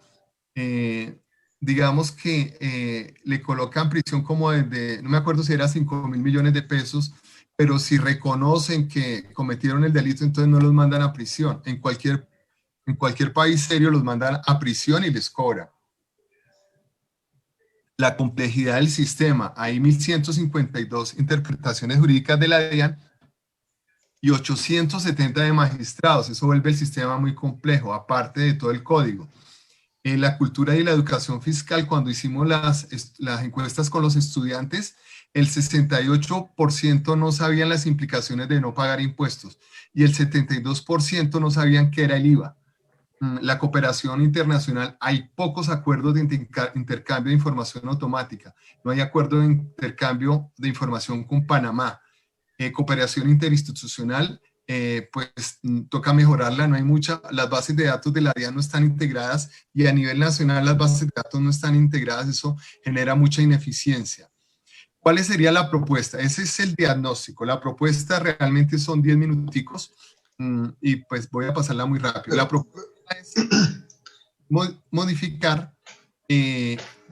Digamos que le colocan prisión como desde, no me acuerdo si era 5.000 millones de pesos, pero si reconocen que cometieron el delito, entonces no los mandan a prisión. En cualquier país serio los mandan a prisión y les cobran. La complejidad del sistema, hay 1.152 interpretaciones jurídicas de la DIAN y 870 de magistrados. Eso vuelve el sistema muy complejo, aparte de todo el código. La cultura y la educación fiscal, cuando hicimos las encuestas con los estudiantes, el 68% no sabían las implicaciones de no pagar impuestos y el 72% no sabían qué era el IVA. La cooperación internacional, hay pocos acuerdos de intercambio de información automática. No hay acuerdo de intercambio de información con Panamá. Cooperación interinstitucional, pues toca mejorarla, no hay mucha. Las bases de datos de la DIAN no están integradas y a nivel nacional las bases de datos no están integradas. Eso genera mucha ineficiencia. ¿Cuál sería la propuesta? Ese es el diagnóstico. La propuesta realmente son 10 minuticos y pues voy a pasarla muy rápido. La propuesta es modificar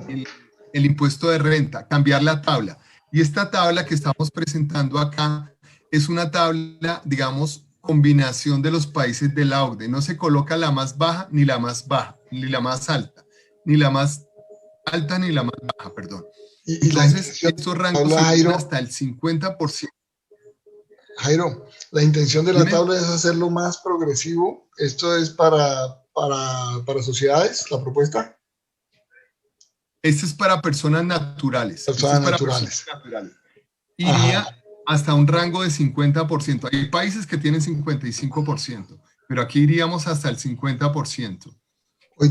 el, el impuesto de renta, cambiar la tabla. Y esta tabla que estamos presentando acá es una tabla, digamos, combinación de los países de la OCDE. No se coloca la más baja ni la más baja, ni la más alta, ni la más alta ni la más baja, perdón. Y la Entonces, intención estos de la rangos tabla, serían Jairo, hasta el 50%. Jairo, la intención de la Dime, tabla es hacerlo más progresivo. Esto es para sociedades, la propuesta, este es para personas naturales. Este personas es para personas naturales. naturales. Ajá. Iría hasta un rango de 50%. Hay países que tienen 55%, pero aquí iríamos hasta el 50%. Eso, Hoy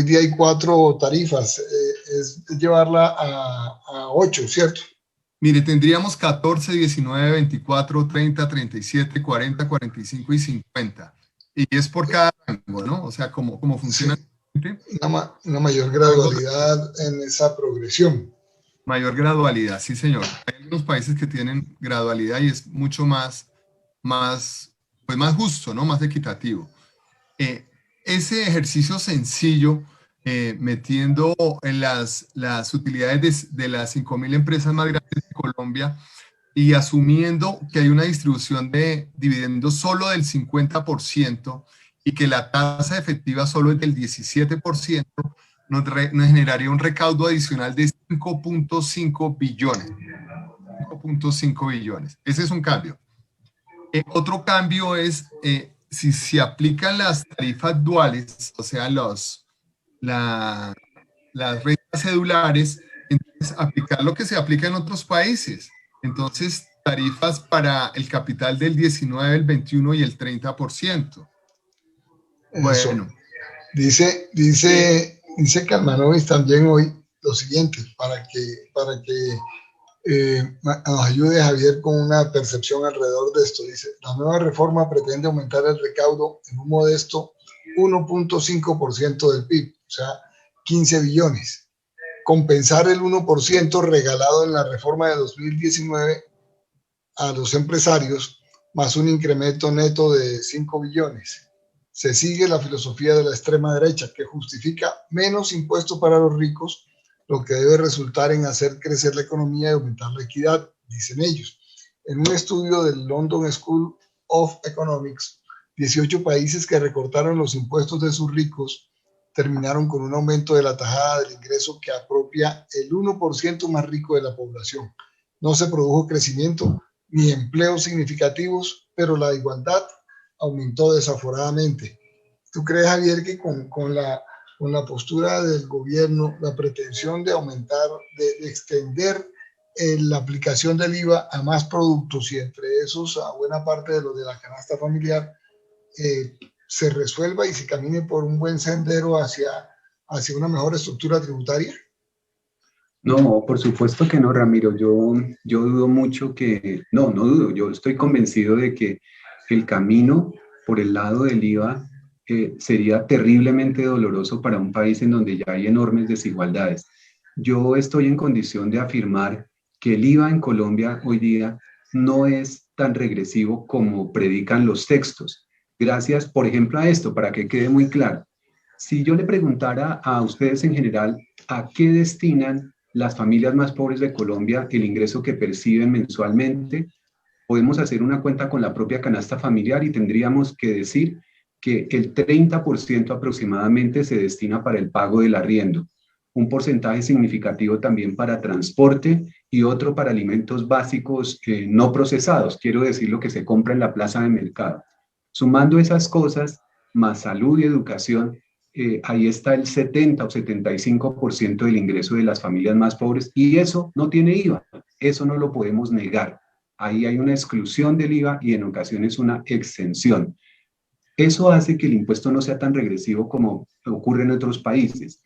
día hay cuatro tarifas. Es llevarla a 8, ¿cierto? mire, tendríamos 14, 19, 24, 30, 37, 40, 45 y 50. Y es por cada rango, ¿no? O sea, como funciona Sí, el una mayor rango, gradualidad en esa progresión. mayor gradualidad, sí, señor. Hay algunos países que tienen gradualidad y es mucho pues más justo, ¿no? Más equitativo. Eh, ese ejercicio sencillo, metiendo en las utilidades de las 5.000 empresas más grandes de Colombia y asumiendo que hay una distribución de dividendos solo del 50% y que la tasa efectiva solo es del 17%, nos generaría un recaudo adicional de 5.5 billones. 5.5 billones. Ese es un cambio. Otro cambio es si se aplican las tarifas duales, o sea, las rentas cedulares, entonces aplicar lo que se aplica en otros países. Entonces, tarifas para el capital del 19, el 21 y el 30%. Eso. Bueno, Dice Kalmanovic también hoy lo siguiente, para que nos ayude Javier con una percepción alrededor de esto. Dice, la nueva reforma pretende aumentar el recaudo en un modesto 1.5% del PIB, o sea, 15 billones. Compensar el 1% regalado en la reforma de 2019 a los empresarios, más un incremento neto de 5 billones. Se sigue la filosofía de la extrema derecha, que justifica menos impuestos para los ricos, lo que debe resultar en hacer crecer la economía y aumentar la equidad, dicen ellos. En un estudio del London School of Economics, 18 países que recortaron los impuestos de sus ricos terminaron con un aumento de la tajada del ingreso que apropia el 1% más rico de la población. No se produjo crecimiento ni empleos significativos, pero la igualdad aumentó desaforadamente. ¿Tú crees, Javier, que con la postura del gobierno, la pretensión de aumentar, de extender la aplicación del IVA a más productos y entre esos a buena parte de los de la canasta familiar, se resuelva y se camine por un buen sendero hacia una mejor estructura tributaria? No, por supuesto que no, Ramiro. Yo dudo mucho no dudo, yo estoy convencido de que el camino por el lado del IVA sería terriblemente doloroso para un país en donde ya hay enormes desigualdades. Yo estoy en condición de afirmar que el IVA en Colombia hoy día no es tan regresivo como predican los textos. Gracias, por ejemplo, a esto, para que quede muy claro. Si yo le preguntara a ustedes en general a qué destinan las familias más pobres de Colombia el ingreso que perciben mensualmente, podemos hacer una cuenta con la propia canasta familiar y tendríamos que decir que el 30% aproximadamente se destina para el pago del arriendo, un porcentaje significativo también para transporte y otro para alimentos básicos no procesados, quiero decir lo que se compra en la plaza de mercado. Sumando esas cosas, más salud y educación, ahí está el 70 o 75% del ingreso de las familias más pobres y eso no tiene IVA, eso no lo podemos negar. Ahí hay una exclusión del IVA y en ocasiones una exención. Eso hace que el impuesto no sea tan regresivo como ocurre en otros países.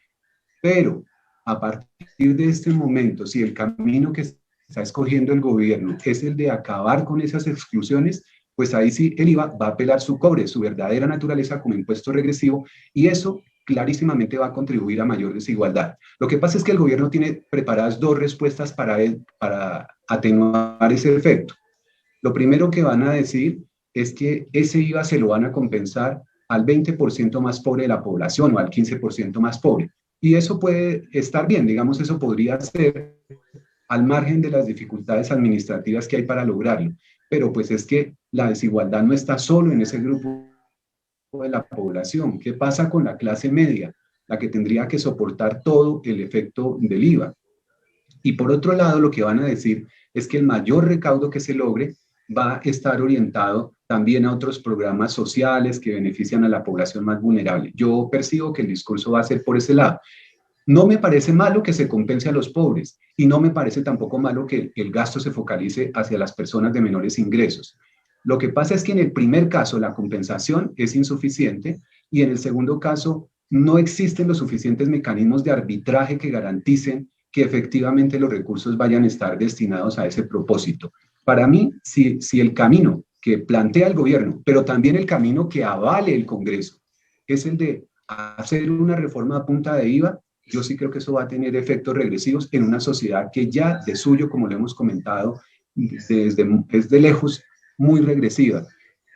Pero a partir de este momento, si el camino que está escogiendo el gobierno es el de acabar con esas exclusiones, pues ahí sí el IVA va a apelar su cobre, su verdadera naturaleza como impuesto regresivo, y eso clarísimamente va a contribuir a mayor desigualdad. Lo que pasa es que el gobierno tiene preparadas dos respuestas para atenuar ese efecto. Lo primero que van a decir es que ese IVA se lo van a compensar al 20% más pobre de la población o al 15% más pobre. Y eso puede estar bien, digamos, eso podría ser al margen de las dificultades administrativas que hay para lograrlo. Pero pues es que la desigualdad no está solo en ese grupo de la población. ¿Qué pasa con la clase media? La que tendría que soportar todo el efecto del IVA. Y por otro lado, lo que van a decir es que el mayor recaudo que se logre va a estar orientado también a otros programas sociales que benefician a la población más vulnerable. Yo percibo que el discurso va a ser por ese lado. No me parece malo que se compense a los pobres y no me parece tampoco malo que el gasto se focalice hacia las personas de menores ingresos. Lo que pasa es que en el primer caso la compensación es insuficiente y en el segundo caso no existen los suficientes mecanismos de arbitraje que garanticen que efectivamente los recursos vayan a estar destinados a ese propósito. Para mí, si el camino que plantea el gobierno, pero también el camino que avale el Congreso, es el de hacer una reforma a punta de IVA, yo sí creo que eso va a tener efectos regresivos en una sociedad que ya de suyo, como lo hemos comentado, desde lejos muy regresiva.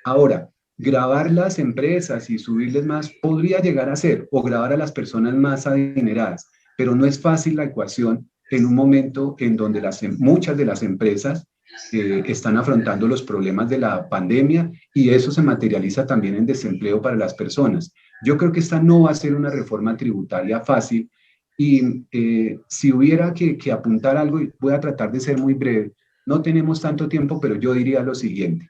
Ahora, grabar las empresas y subirles más podría llegar a ser, o grabar a las personas más adineradas, pero no es fácil la ecuación en un momento en donde muchas de las empresas están afrontando los problemas de la pandemia y eso se materializa también en desempleo para las personas. Yo creo que esta no va a ser una reforma tributaria fácil y si hubiera que apuntar algo, y voy a tratar de ser muy breve, no tenemos tanto tiempo, pero yo diría lo siguiente.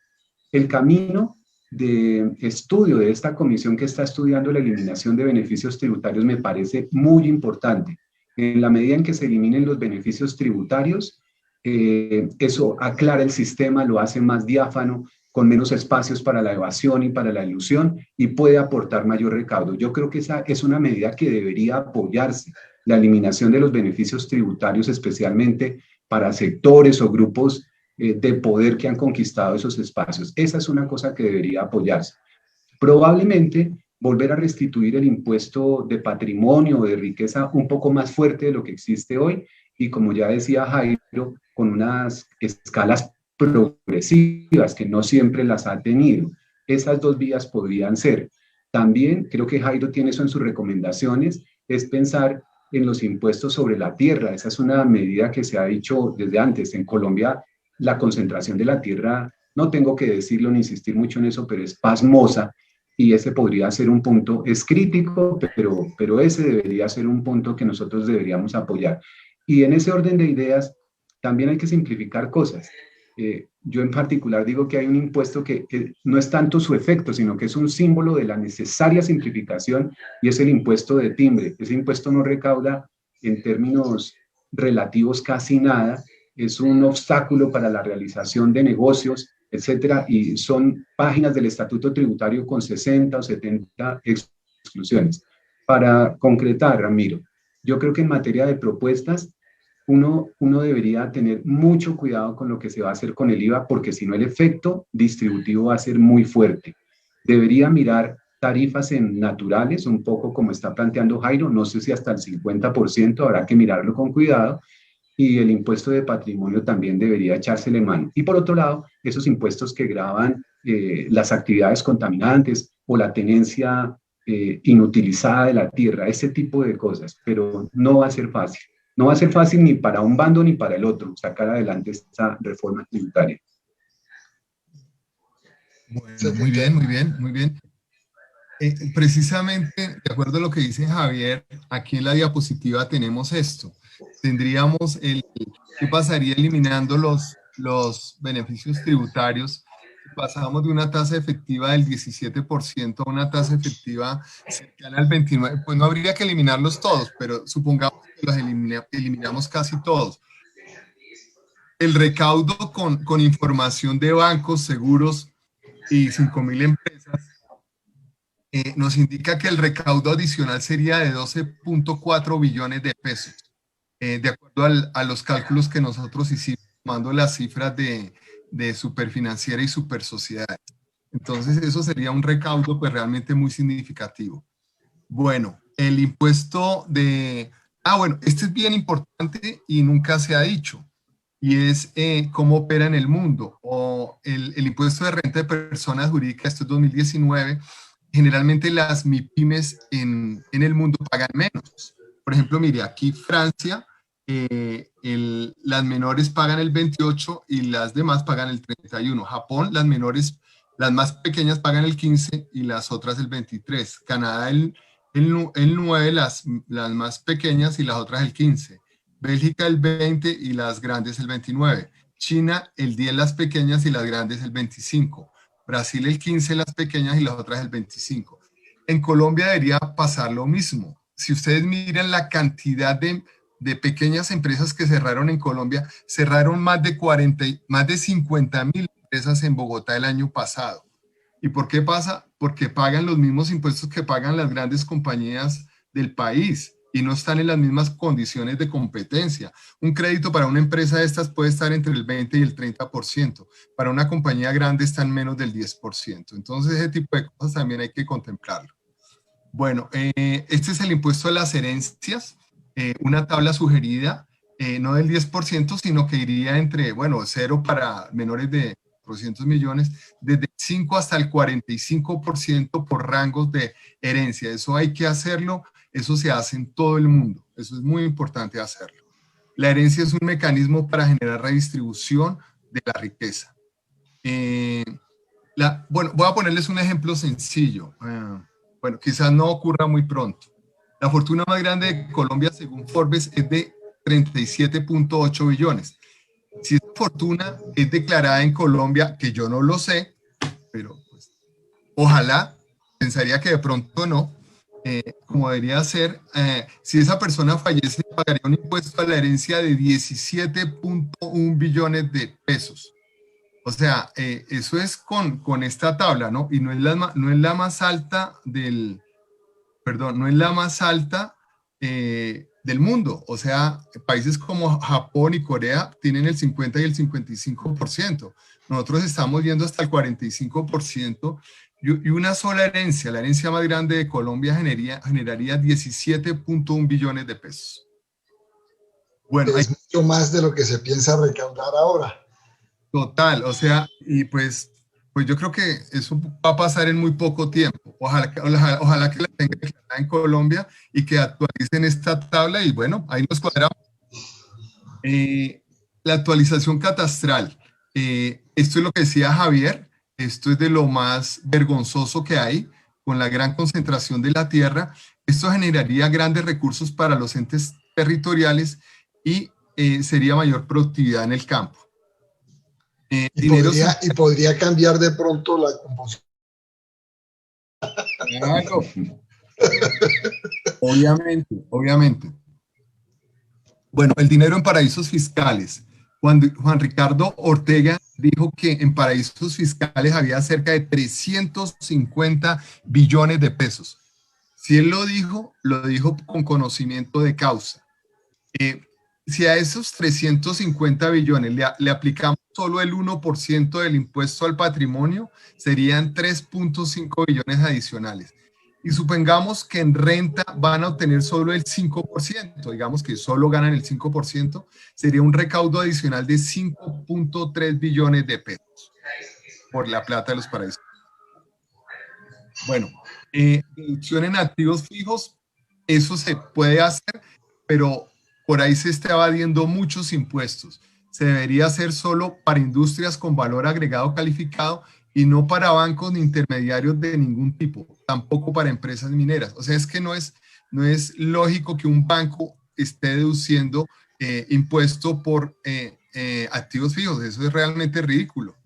El camino de estudio de esta comisión que está estudiando la eliminación de beneficios tributarios me parece muy importante. En la medida en que se eliminen los beneficios tributarios, eso aclara el sistema, lo hace más diáfano, con menos espacios para la evasión y para la ilusión y puede aportar mayor recaudo. Yo creo que esa es una medida que debería apoyarse, la eliminación de los beneficios tributarios, especialmente para sectores o grupos de poder que han conquistado esos espacios. Esa es una cosa que debería apoyarse. Probablemente volver a restituir el impuesto de patrimonio o de riqueza un poco más fuerte de lo que existe hoy y, como ya decía Jairo, con unas escalas progresivas que no siempre las ha tenido. Esas dos vías podrían ser. También creo que Jairo tiene eso en sus recomendaciones, es pensar en los impuestos sobre la tierra. Esa es una medida que se ha dicho desde antes. En Colombia, la concentración de la tierra, no tengo que decirlo ni insistir mucho en eso, pero es pasmosa y ese podría ser un punto, es crítico, pero ese debería ser un punto que nosotros deberíamos apoyar. Y en ese orden de ideas, también hay que simplificar cosas. Yo en particular digo que hay un impuesto que no es tanto su efecto, sino que es un símbolo de la necesaria simplificación y es el impuesto de timbre. Ese impuesto no recauda en términos relativos casi nada, es un obstáculo para la realización de negocios, etcétera, y son páginas del Estatuto Tributario con 60 o 70 exclusiones. Para concretar, Ramiro, yo creo que en materia de propuestas, uno debería tener mucho cuidado con lo que se va a hacer con el IVA, porque si no el efecto distributivo va a ser muy fuerte. Debería mirar tarifas en naturales, un poco como está planteando Jairo, no sé si hasta el 50%, habrá que mirarlo con cuidado, y el impuesto de patrimonio también debería echársele mano. Y por otro lado, esos impuestos que gravan las actividades contaminantes o la tenencia inutilizada de la tierra, ese tipo de cosas, pero no va a ser fácil. No va a ser fácil ni para un bando ni para el otro sacar adelante esta reforma tributaria. Bueno, muy bien, muy bien, muy bien. Precisamente, de acuerdo a lo que dice Javier, aquí en la diapositiva tenemos esto. Tendríamos ¿qué pasaría eliminando los beneficios tributarios? Pasamos de una tasa efectiva del 17% a una tasa efectiva cercana al 29%. Pues no habría que eliminarlos todos, pero supongamos que los eliminamos casi todos. El recaudo con información de bancos, seguros y 5.000 empresas nos indica que el recaudo adicional sería de 12.4 billones de pesos, de acuerdo a los cálculos que nosotros hicimos, tomando las cifras de Superfinanciera y Supersociedades. Entonces, eso sería un recaudo pues realmente muy significativo. Bueno, el impuesto de... bueno, este es bien importante y nunca se ha dicho, y es cómo opera en el mundo, o el impuesto de renta de personas jurídicas, esto es 2019, generalmente las MIPYMES en el mundo pagan menos. Por ejemplo, mire, aquí Francia, las menores pagan el 28 y las demás pagan el 31. Japón, las menores, las más pequeñas pagan el 15 y las otras el 23. Canadá, el 9, las más pequeñas y las otras el 15. Bélgica el 20 y las grandes el 29. China el 10 las pequeñas y las grandes el 25. Brasil el 15 las pequeñas y las otras el 25. En Colombia debería pasar lo mismo. Si ustedes miran la cantidad de pequeñas empresas que cerraron en Colombia, cerraron más de 50.000 empresas en Bogotá el año pasado. ¿Y por qué pasa? Porque pagan los mismos impuestos que pagan las grandes compañías del país y no están en las mismas condiciones de competencia. Un crédito para una empresa de estas puede estar entre el 20 y el 30%. Para una compañía grande está en menos del 10%. Entonces, ese tipo de cosas también hay que contemplarlo. Bueno, este es el impuesto a las herencias, una tabla sugerida, no del 10%, sino que iría entre, bueno, 0 para menores de 400 millones, desde 5 hasta el 45% por rangos de herencia. Eso hay que hacerlo, eso se hace en todo el mundo, eso es muy importante hacerlo. La herencia es un mecanismo para generar redistribución de la riqueza. Bueno, voy a ponerles un ejemplo sencillo. Bueno, quizás no ocurra muy pronto. La fortuna más grande de Colombia, según Forbes, es de 37.8 billones. Si esa fortuna es declarada en Colombia, que yo no lo sé, pero pues, ojalá, pensaría que de pronto no, como debería ser, si esa persona fallece, pagaría un impuesto a la herencia de 17.1 billones de pesos. O sea, eso es con esta tabla, ¿no? Y no es la más alta no es la más alta del mundo. O sea, países como Japón y Corea tienen el 50 y el 55%. Nosotros estamos viendo hasta el 45%. Y una sola herencia, la herencia más grande de Colombia, generaría 17.1 billones de pesos. Bueno, es mucho más de lo que se piensa recaudar ahora. Total, o sea, y pues yo creo que eso va a pasar en muy poco tiempo. Ojalá que la tengan declarada en Colombia y que actualicen esta tabla y bueno, ahí nos cuadramos. La actualización catastral. Esto es lo que decía Javier, esto es de lo más vergonzoso que hay con la gran concentración de la tierra. Esto generaría grandes recursos para los entes territoriales y sería mayor productividad en el campo. Y podría cambiar de pronto la composición. Claro. Obviamente. Bueno, el dinero en paraísos fiscales. Juan Ricardo Ortega dijo que en paraísos fiscales había cerca de 350 billones de pesos. Si él lo dijo con conocimiento de causa. Si a esos 350 billones le aplicamos solo el 1% del impuesto al patrimonio, serían 3.5 billones adicionales. Y supongamos que en renta van a obtener solo el 5%, digamos que solo ganan el 5%, sería un recaudo adicional de 5.3 billones de pesos por la plata de los paraísos. Bueno, deducción en activos fijos, eso se puede hacer, pero por ahí se está evadiendo muchos impuestos. Se debería hacer solo para industrias con valor agregado calificado y no para bancos ni intermediarios de ningún tipo, tampoco para empresas mineras. O sea, es que no es lógico que un banco esté deduciendo impuesto por activos fijos. Eso es realmente ridículo.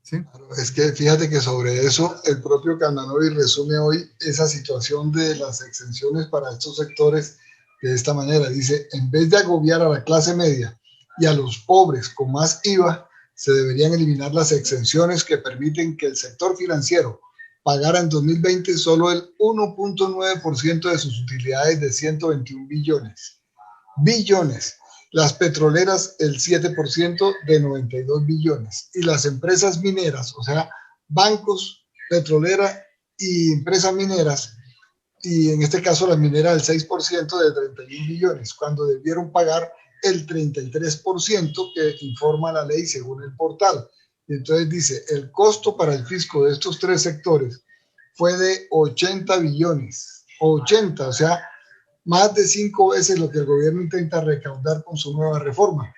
¿Sí? Es que fíjate que sobre eso el propio Candanovi resume hoy esa situación de las exenciones para estos sectores de esta manera. Dice, en vez de agobiar a la clase media y a los pobres con más IVA, se deberían eliminar las exenciones que permiten que el sector financiero pagara en 2020 solo el 1.9% de sus utilidades de 121 billones. Las petroleras el 7% de 92 billones. Y las empresas mineras, o sea, bancos, petrolera y empresas mineras, y en este caso la minera el 6% de 31 billones, cuando debieron pagar el 33% que informa la ley según el portal. Entonces dice, el costo para el fisco de estos 3 sectores fue de 80 billones, 80, o sea, más de 5 veces lo que el gobierno intenta recaudar con su nueva reforma.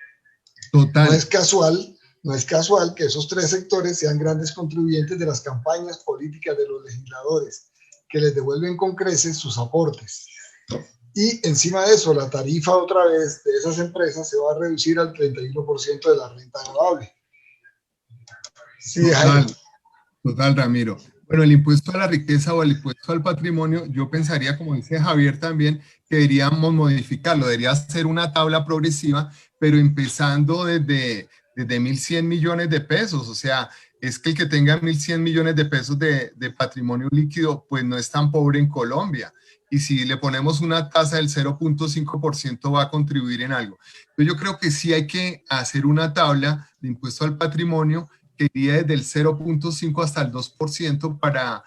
Total. No es casual que esos 3 sectores sean grandes contribuyentes de las campañas políticas de los legisladores, que les devuelven con creces sus aportes. Y encima de eso, la tarifa otra vez de esas empresas se va a reducir al 31% de la renta agradable. Sí, total, Ramiro. Bueno, el impuesto a la riqueza o el impuesto al patrimonio, yo pensaría, como dice Javier también, que deberíamos modificarlo, debería ser una tabla progresiva, pero empezando desde 1.100 millones de pesos. O sea, es que el que tenga 1.100 millones de pesos de patrimonio líquido, pues no es tan pobre en Colombia. Y si le ponemos una tasa del 0.5% va a contribuir en algo. Entonces yo creo que sí hay que hacer una tabla de impuesto al patrimonio que iría desde el 0.5 hasta el 2% para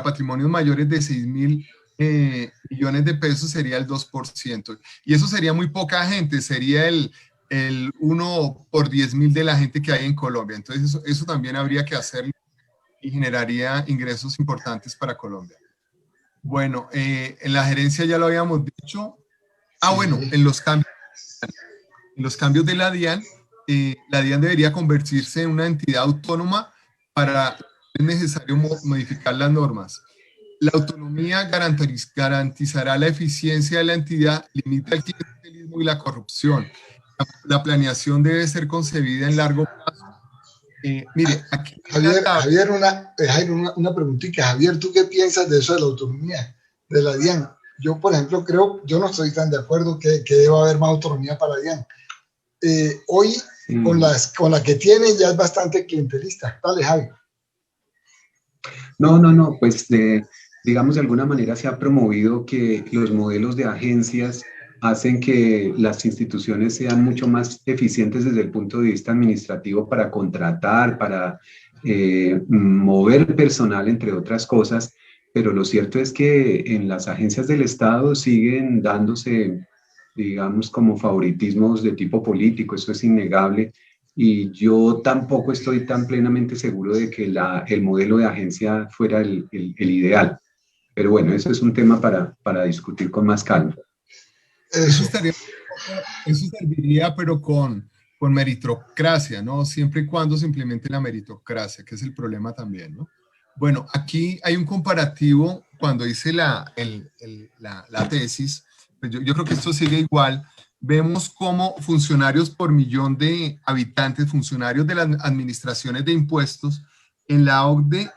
patrimonios mayores de 6.000 millones de pesos sería el 2%. Y eso sería muy poca gente, sería el 1 por 10.000 de la gente que hay en Colombia. Entonces eso también habría que hacerlo y generaría ingresos importantes para Colombia. Bueno, en la gerencia ya lo habíamos dicho. Bueno, en los cambios de la DIAN debería convertirse en una entidad autónoma para es necesario modificar las normas. La autonomía garantizará la eficiencia de la entidad, limita el clientelismo y la corrupción. La planeación debe ser concebida en largo plazo. Mire, aquí Javier, una preguntita. Javier, ¿tú qué piensas de eso de la autonomía de la DIAN? Yo, por ejemplo, yo no estoy tan de acuerdo que deba haber más autonomía para DIAN. Hoy, con la que tiene, ya es bastante clientelista. Dale, Javi. No, pues digamos de alguna manera se ha promovido que los modelos de agencias hacen que las instituciones sean mucho más eficientes desde el punto de vista administrativo para contratar, para mover personal, entre otras cosas, pero lo cierto es que en las agencias del Estado siguen dándose, digamos, como favoritismos de tipo político, eso es innegable, y yo tampoco estoy tan plenamente seguro de que el modelo de agencia fuera el ideal. Pero bueno, eso es un tema para discutir con más calma. Eso serviría, pero con meritocracia, ¿no? Siempre y cuando se implemente la meritocracia, que es el problema también, ¿no? Bueno, aquí hay un comparativo cuando hice la tesis, pues yo creo que esto sigue igual. Vemos cómo funcionarios por millón de habitantes, funcionarios de las administraciones de impuestos en la OCDE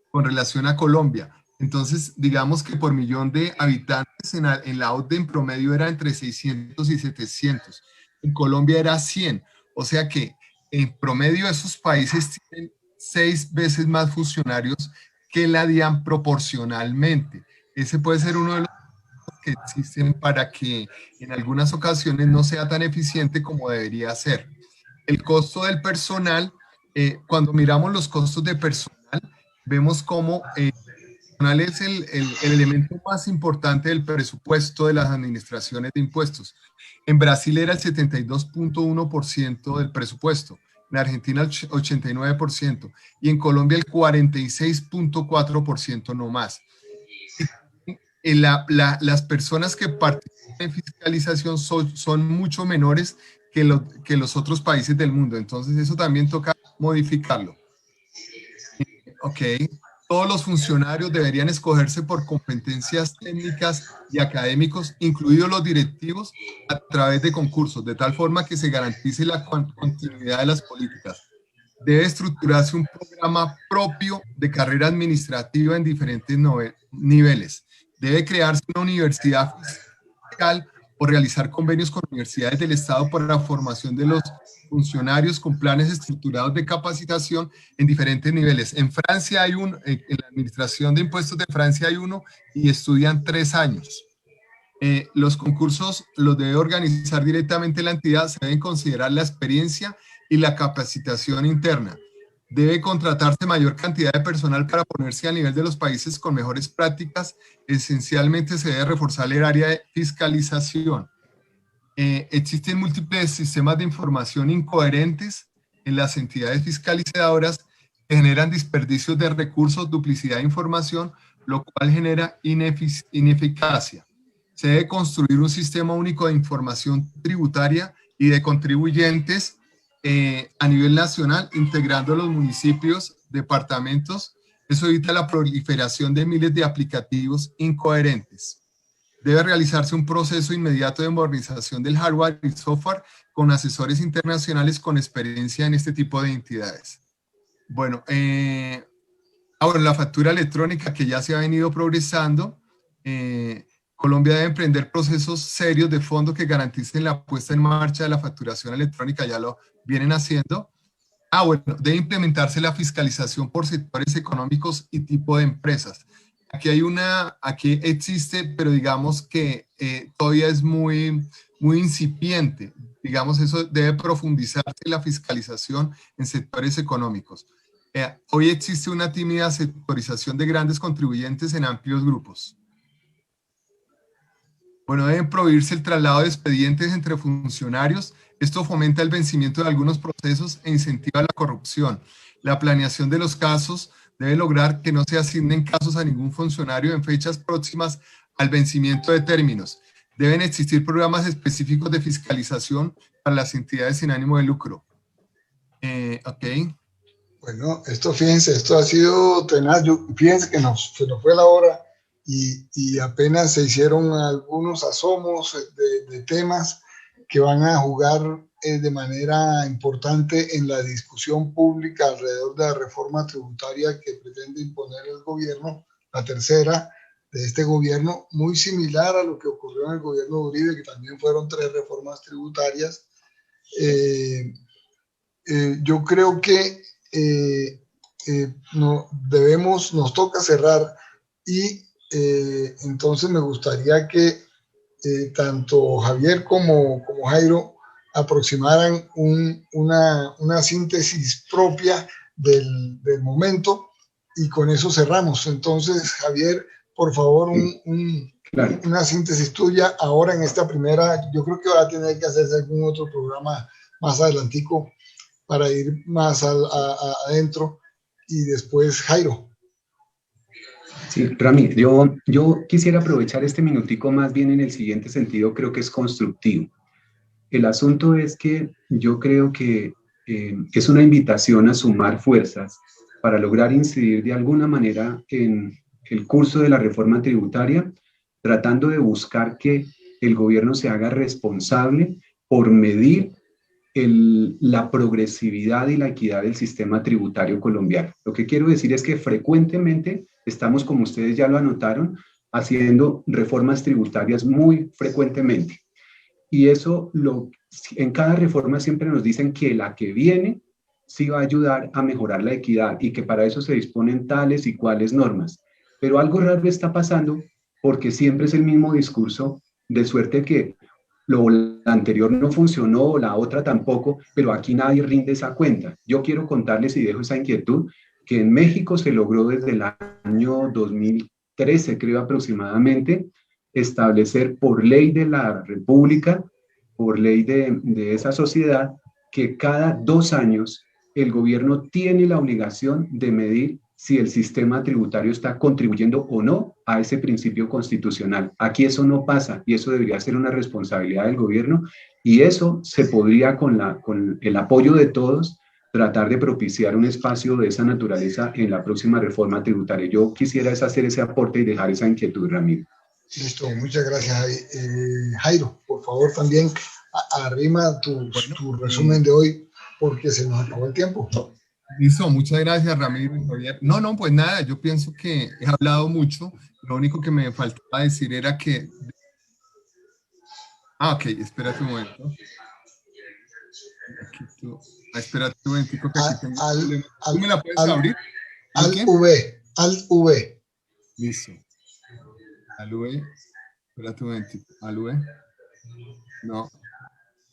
con relación a Colombia. Entonces, digamos que por millón de habitantes en la OCDE en promedio era entre 600 y 700. En Colombia era 100. O sea que en promedio esos países tienen 6 veces más funcionarios que la DIAN proporcionalmente. Ese puede ser uno de los que existen para que en algunas ocasiones no sea tan eficiente como debería ser. El costo del personal, cuando miramos los costos de personal, vemos cómo personal es el elemento más importante del presupuesto de las administraciones de impuestos. En Brasil era el 72.1% del presupuesto, en Argentina el 89% y en Colombia el 46.4% no más. Las personas que participan en fiscalización son mucho menores que los otros países del mundo. Entonces eso también toca modificarlo. Ok. Todos los funcionarios deberían escogerse por competencias técnicas y académicos, incluidos los directivos, a través de concursos, de tal forma que se garantice la continuidad de las políticas. Debe estructurarse un programa propio de carrera administrativa en diferentes niveles. Debe crearse una universidad fiscal o realizar convenios con universidades del Estado para la formación de los funcionarios con planes estructurados de capacitación en diferentes niveles. En Francia hay en la administración de impuestos de Francia hay uno y estudian 3 años. Los concursos los debe organizar directamente la entidad, se deben considerar la experiencia y la capacitación interna. Debe contratarse mayor cantidad de personal para ponerse a nivel de los países con mejores prácticas. Esencialmente se debe reforzar el área de fiscalización. Existen múltiples sistemas de información incoherentes en las entidades fiscalizadoras que generan desperdicios de recursos, duplicidad de información, lo cual genera ineficacia. Se debe construir un sistema único de información tributaria y de contribuyentes a nivel nacional, integrando los municipios, departamentos. Eso evita la proliferación de miles de aplicativos incoherentes. Debe realizarse un proceso inmediato de modernización del hardware y software con asesores internacionales con experiencia en este tipo de entidades. Bueno, bueno, la factura electrónica que ya se ha venido progresando. Colombia debe emprender procesos serios de fondo que garanticen la puesta en marcha de la facturación electrónica, ya lo vienen haciendo. Bueno, debe implementarse la fiscalización por sectores económicos y tipo de empresas. Aquí existe, pero digamos que todavía es muy incipiente. Digamos, eso debe profundizarse la fiscalización en sectores económicos. Hoy existe una tímida sectorización de grandes contribuyentes en amplios grupos. Bueno, deben prohibirse el traslado de expedientes entre funcionarios. Esto fomenta el vencimiento de algunos procesos e incentiva la corrupción. La planeación de los casos debe lograr que no se asignen casos a ningún funcionario en fechas próximas al vencimiento de términos. Deben existir programas específicos de fiscalización para las entidades sin ánimo de lucro. Ok. Bueno, fíjense, esto ha sido tenaz. Fíjense que se nos fue la hora y apenas se hicieron algunos asomos de temas que van a jugar de manera importante en la discusión pública alrededor de la reforma tributaria que pretende imponer el gobierno, la tercera de este gobierno, muy similar a lo que ocurrió en el gobierno de Uribe, que también fueron 3 reformas tributarias. Yo creo que nos toca cerrar y entonces me gustaría que tanto Javier como Jairo aproximaran una síntesis propia del momento y con eso cerramos. Entonces, Javier, por favor, claro, una síntesis tuya ahora en esta primera. Yo creo que va a tener que hacerse algún otro programa más adelantico para ir más adentro. Y después, Jairo. Sí, Rami, yo quisiera aprovechar este minutico más bien en el siguiente sentido, creo que es constructivo. El asunto es que yo creo que es una invitación a sumar fuerzas para lograr incidir de alguna manera en el curso de la reforma tributaria, tratando de buscar que el gobierno se haga responsable por medir la progresividad y la equidad del sistema tributario colombiano. Lo que quiero decir es que frecuentemente estamos, como ustedes ya lo anotaron, haciendo reformas tributarias muy frecuentemente. Y eso, en cada reforma siempre nos dicen que la que viene sí va a ayudar a mejorar la equidad y que para eso se disponen tales y cuales normas. Pero algo raro está pasando porque siempre es el mismo discurso, de suerte que la anterior no funcionó, la otra tampoco, pero aquí nadie rinde esa cuenta. Yo quiero contarles y dejo esa inquietud, que en México se logró desde el año 2013, creo aproximadamente, establecer por ley de la República, por ley de esa sociedad, que cada 2 años el gobierno tiene la obligación de medir si el sistema tributario está contribuyendo o no a ese principio constitucional. Aquí eso no pasa y eso debería ser una responsabilidad del gobierno y eso se podría con el apoyo de todos tratar de propiciar un espacio de esa naturaleza en la próxima reforma tributaria. Yo quisiera hacer ese aporte y dejar esa inquietud, Ramiro. Listo, muchas gracias. Jairo, por favor, también arrima tu resumen de hoy porque se nos acabó el tiempo. Listo, muchas gracias, Ramiro y Javier. No, pues nada, yo pienso que he hablado mucho. Lo único que me faltaba decir era que... ok, espérate un momento. Espérate un momentico que aquí tengo un problema. ¿Tú me la puedes abrir? Al V. Listo. Al V. Espérate un momentico. Al V. No.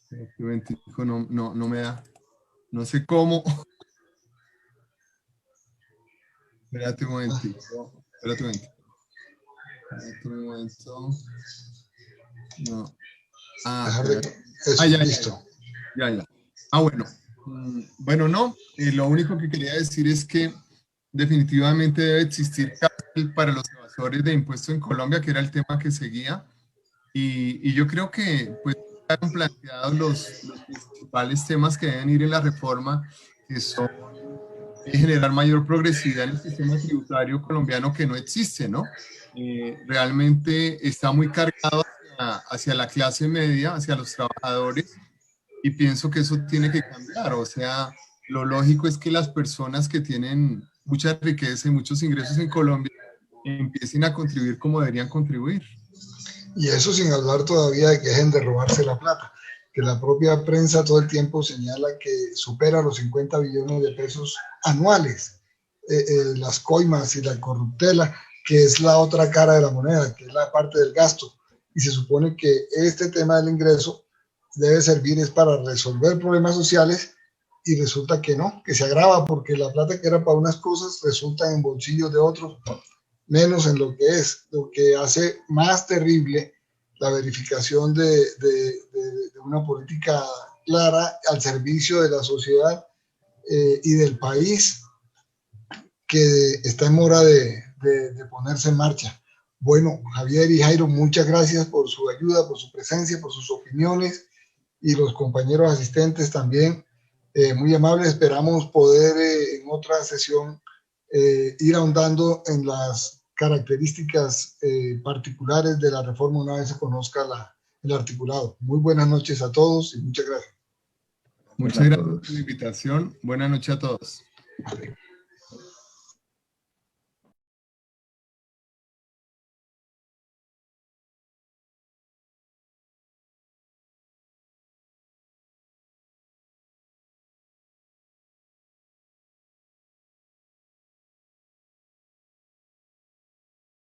Espérate un momentico, no me da. No sé cómo. Espérate un momentico. Espérate un momento. No. Ya, listo. Ya. Bueno. Bueno, no. Lo único que quería decir es que definitivamente debe existir cárcel para los evasores de impuestos en Colombia, que era el tema que seguía. y yo creo que pues han planteado los principales temas que deben ir en la reforma, que son generar mayor progresividad en el sistema tributario colombiano que no existe, ¿no? Realmente está muy cargado hacia la clase media, hacia los trabajadores, y pienso que eso tiene que cambiar. O sea, lo lógico es que las personas que tienen mucha riqueza y muchos ingresos en Colombia empiecen a contribuir como deberían contribuir. Y eso sin hablar todavía de que dejen de robarse la plata, que la propia prensa todo el tiempo señala que supera los 50 billones de pesos anuales, las coimas y la corruptela, que es la otra cara de la moneda, que es la parte del gasto. Y se supone que este tema del ingreso debe servir es para resolver problemas sociales, y resulta que no, que se agrava porque la plata que era para unas cosas resulta en bolsillos de otros, menos en lo que es, lo que hace más terrible la verificación de una política clara al servicio de la sociedad y del país, que está en hora de ponerse en marcha. Bueno, Javier y Jairo, muchas gracias por su ayuda, por su presencia, por sus opiniones, y los compañeros asistentes también, muy amables. Esperamos poder en otra sesión ir ahondando en las características particulares de la reforma una vez se conozca el articulado. Muy buenas noches a todos y muchas gracias. Muchas gracias por la invitación. Buenas noches a todos. Vale.